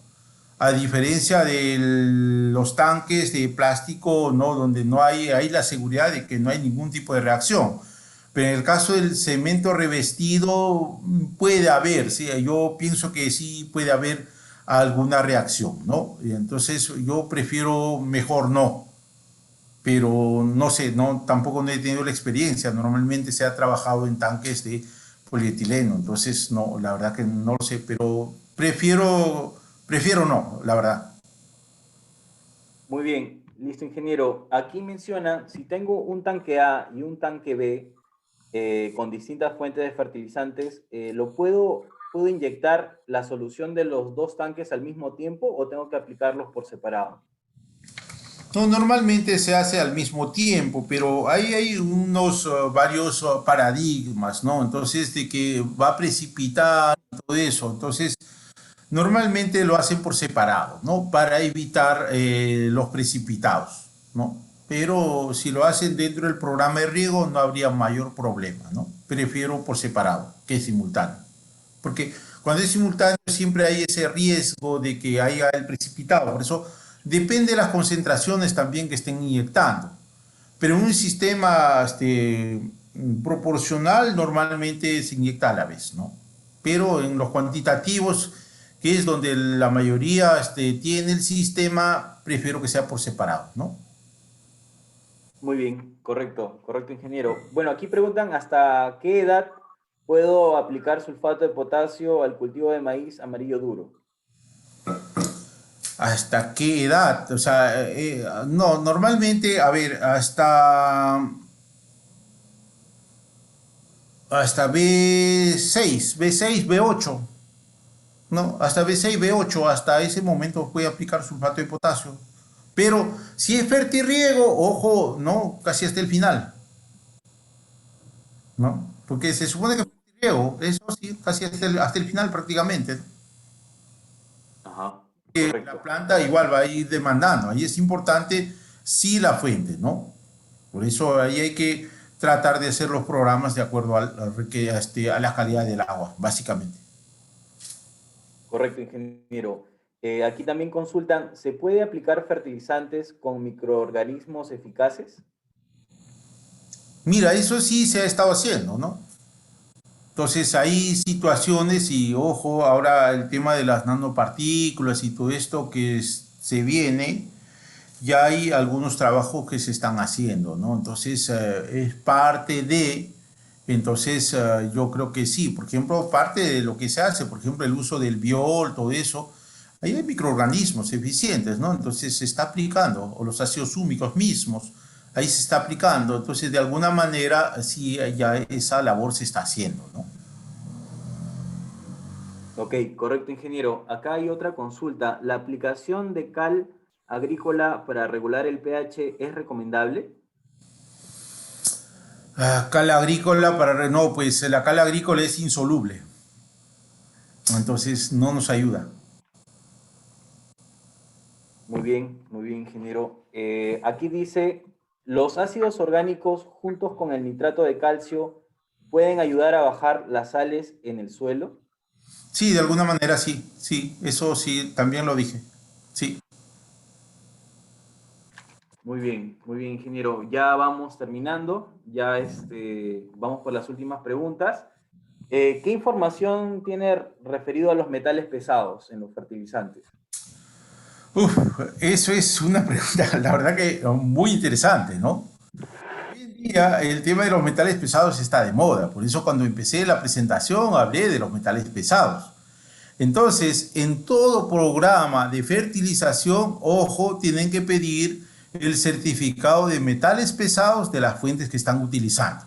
A diferencia de los tanques de plástico, ¿no? Donde no hay la seguridad de que no hay ningún tipo de reacción. Pero en el caso del cemento revestido puede haber, sí, yo pienso que sí puede haber alguna reacción, ¿no? Y entonces yo prefiero mejor no, pero no sé, no, tampoco no he tenido la experiencia. Normalmente se ha trabajado en tanques de polietileno, entonces no, la verdad que no lo sé, pero prefiero no, la verdad. Muy bien, listo, ingeniero. Aquí menciona, si tengo un tanque A y un tanque B con distintas fuentes de fertilizantes, ¿puedo inyectar la solución de los dos tanques al mismo tiempo o tengo que aplicarlos por separado? No, normalmente se hace al mismo tiempo, pero ahí hay unos varios paradigmas, ¿no? Entonces, de que va a precipitar todo eso. Entonces, normalmente lo hacen por separado, ¿no? Para evitar los precipitados, ¿no? Pero si lo hacen dentro del programa de riego no habría mayor problema, ¿no? Prefiero por separado que simultáneo. Porque cuando es simultáneo siempre hay ese riesgo de que haya el precipitado. Por eso depende de las concentraciones también que estén inyectando. Pero en un sistema proporcional normalmente se inyecta a la vez, ¿no? Pero en los cuantitativos, que es donde la mayoría tiene el sistema, prefiero que sea por separado, ¿no? Muy bien, correcto, correcto, ingeniero. Bueno, aquí preguntan hasta qué edad puedo aplicar sulfato de potasio al cultivo de maíz amarillo duro. ¿Hasta qué edad? O sea, no, normalmente, a ver, hasta B6, B8, ¿no? Hasta B6, B8, hasta ese momento puede aplicar sulfato de potasio. Pero si es fertirriego, ojo, no, casi hasta el final, ¿no? Porque se supone que fertirriego, eso sí, casi hasta el final prácticamente. Ajá, La correcto. planta igual va a ir demandando. Ahí es importante sí la fuente, ¿no? Por eso ahí hay que tratar de hacer los programas de acuerdo a la calidad del agua, básicamente. Correcto, ingeniero. Aquí también consultan, ¿se puede aplicar fertilizantes con microorganismos eficaces? Mira, eso sí se ha estado haciendo, ¿no? Entonces hay situaciones y ojo, ahora el tema de las nanopartículas y todo esto que se viene, ya hay algunos trabajos que se están haciendo, ¿no? Entonces es parte de, entonces yo creo que sí, por ejemplo, parte de lo que se hace, por ejemplo, el uso del biol, todo eso, ahí hay microorganismos eficientes, ¿no? Entonces se está aplicando, o los ácidos húmicos mismos, ahí se está aplicando. Entonces, de alguna manera, sí, ya esa labor se está haciendo, ¿no? Ok, correcto, ingeniero. Acá hay otra consulta. ¿La aplicación de cal agrícola para regular el pH es recomendable? Cal agrícola no, pues la cal agrícola es insoluble, entonces no nos ayuda. Muy bien, ingeniero. Aquí dice, ¿los ácidos orgánicos juntos con el nitrato de calcio pueden ayudar a bajar las sales en el suelo? Sí, de alguna manera sí, sí, eso sí, también lo dije. Sí. Muy bien, ingeniero. Ya vamos terminando, ya vamos por las últimas preguntas. ¿Qué información tiene referido a los metales pesados en los fertilizantes? Uf, eso es una pregunta, la verdad que muy interesante, ¿no? Hoy en día el tema de los metales pesados está de moda, por eso cuando empecé la presentación hablé de los metales pesados. Entonces, en todo programa de fertilización, ojo, tienen que pedir el certificado de metales pesados de las fuentes que están utilizando.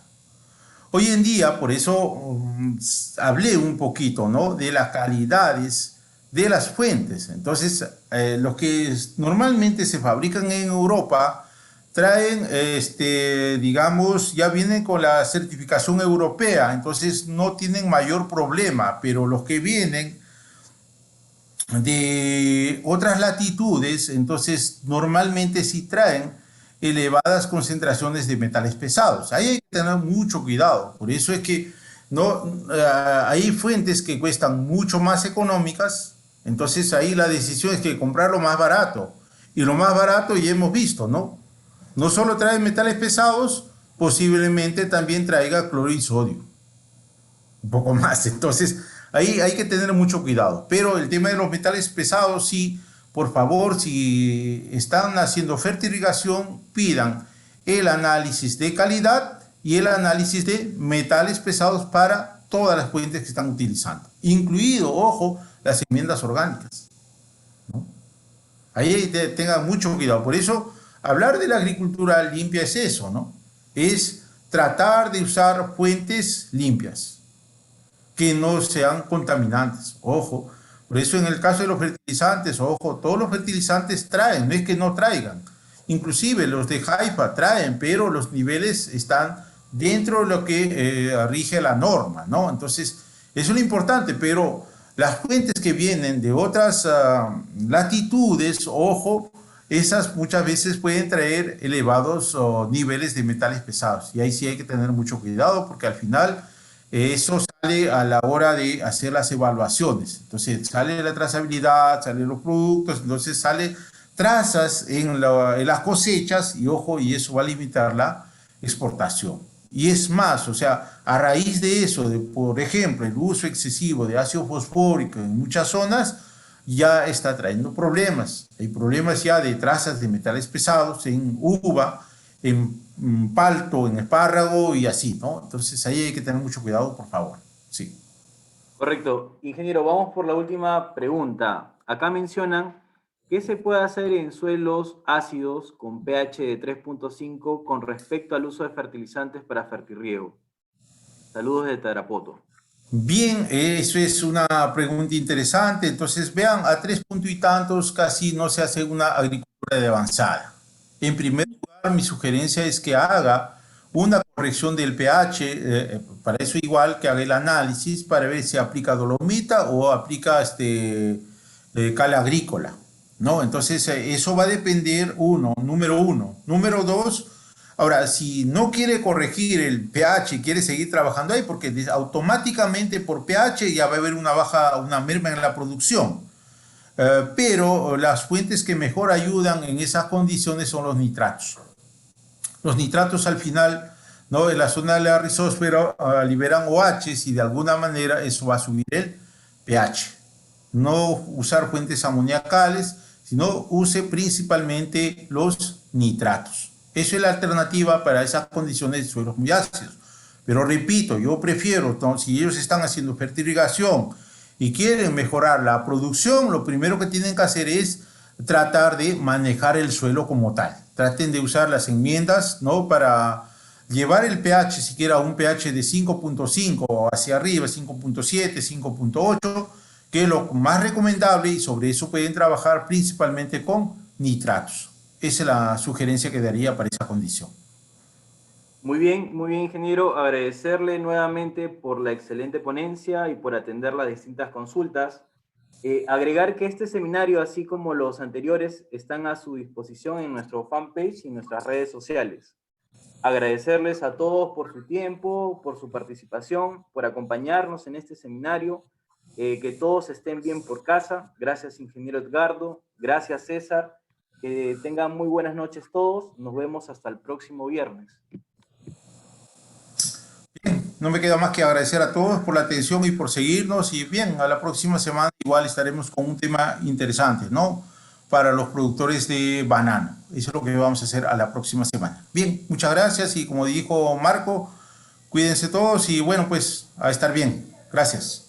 Hoy en día, por eso hablé un poquito, ¿no? De las calidades de las fuentes. Entonces, los que normalmente se fabrican en Europa traen, digamos, ya vienen con la certificación europea, entonces no tienen mayor problema, pero los que vienen de otras latitudes, entonces normalmente sí traen elevadas concentraciones de metales pesados. Ahí hay que tener mucho cuidado. Por eso es que no, hay fuentes que cuestan mucho más económicas, entonces ahí la decisión es que comprar lo más barato. Y lo más barato ya hemos visto, ¿no? No solo trae metales pesados, posiblemente también traiga cloro y sodio un poco más. Entonces, ahí hay que tener mucho cuidado. Pero el tema de los metales pesados, sí, por favor, si están haciendo fertilización, pidan el análisis de calidad y el análisis de metales pesados para todas las fuentes que están utilizando, incluido, ojo, las enmiendas orgánicas, ¿no? Ahí tengan mucho cuidado. Por eso, hablar de la agricultura limpia es eso, ¿no? Es tratar de usar fuentes limpias que no sean contaminantes. Ojo, por eso en el caso de los fertilizantes, ojo, todos los fertilizantes traen, no es que no traigan. Inclusive los de Haifa traen, pero los niveles están dentro de lo que rige la norma, ¿no? Entonces, eso es lo importante, pero las fuentes que vienen de otras latitudes, ojo, esas muchas veces pueden traer elevados niveles de metales pesados. Y ahí sí hay que tener mucho cuidado porque al final eso sale a la hora de hacer las evaluaciones. Entonces sale la trazabilidad, salen los productos, entonces sale trazas en las cosechas y ojo, y eso va a limitar la exportación. Y es más, o sea, a raíz de eso, de, por ejemplo, el uso excesivo de ácido fosfórico en muchas zonas, ya está trayendo problemas. Hay problemas ya de trazas de metales pesados en uva, en palto, en espárrago y así, ¿no? Entonces ahí hay que tener mucho cuidado, por favor. Sí. Correcto. Ingeniero, vamos por la última pregunta. Acá mencionan qué se puede hacer en suelos ácidos con pH de 3.5 con respecto al uso de fertilizantes para fertirriego. Saludos de Tarapoto. Bien, eso es una pregunta interesante. Entonces, vean, a 3 puntos y tantos casi no se hace una agricultura de avanzada. En primer lugar, mi sugerencia es que haga una corrección del pH, para eso igual que haga el análisis para ver si aplica dolomita o aplica cal agrícola, ¿no? Entonces, eso va a depender, número uno. Número dos, ahora, si no quiere corregir el pH, quiere seguir trabajando ahí, porque automáticamente por pH ya va a haber una baja, una merma en la producción. Pero las fuentes que mejor ayudan en esas condiciones son los nitratos. Los nitratos al final, ¿no? En la zona de la rizósfera liberan OHs y de alguna manera eso va a subir el pH. No usar fuentes amoníacales, sino use principalmente los nitratos. Eso es la alternativa para esas condiciones de suelos muy ácidos. Pero repito, yo prefiero, si ellos están haciendo fertilización y quieren mejorar la producción, lo primero que tienen que hacer es tratar de manejar el suelo como tal. traten de usar las enmiendas, ¿no? Para llevar el pH siquiera a un pH de 5.5 hacia arriba, 5.7, 5.8, que es lo más recomendable, y sobre eso pueden trabajar principalmente con nitratos. Esa es la sugerencia que daría para esa condición. Muy bien, ingeniero. Agradecerle nuevamente por la excelente ponencia y por atender las distintas consultas. Agregar que este seminario, así como los anteriores, están a su disposición en nuestro fanpage y en nuestras redes sociales. Agradecerles a todos por su tiempo, por su participación, por acompañarnos en este seminario. Que todos estén bien por casa. Gracias, ingeniero Edgardo. Gracias, César. Que tengan muy buenas noches todos. Nos vemos hasta el próximo viernes. Bien, no me queda más que agradecer a todos por la atención y por seguirnos. Y bien, a la próxima semana igual estaremos con un tema interesante, ¿no? Para los productores de banano. Eso es lo que vamos a hacer a la próxima semana. Bien, muchas gracias y como dijo Marco, cuídense todos y bueno, pues a estar bien. Gracias.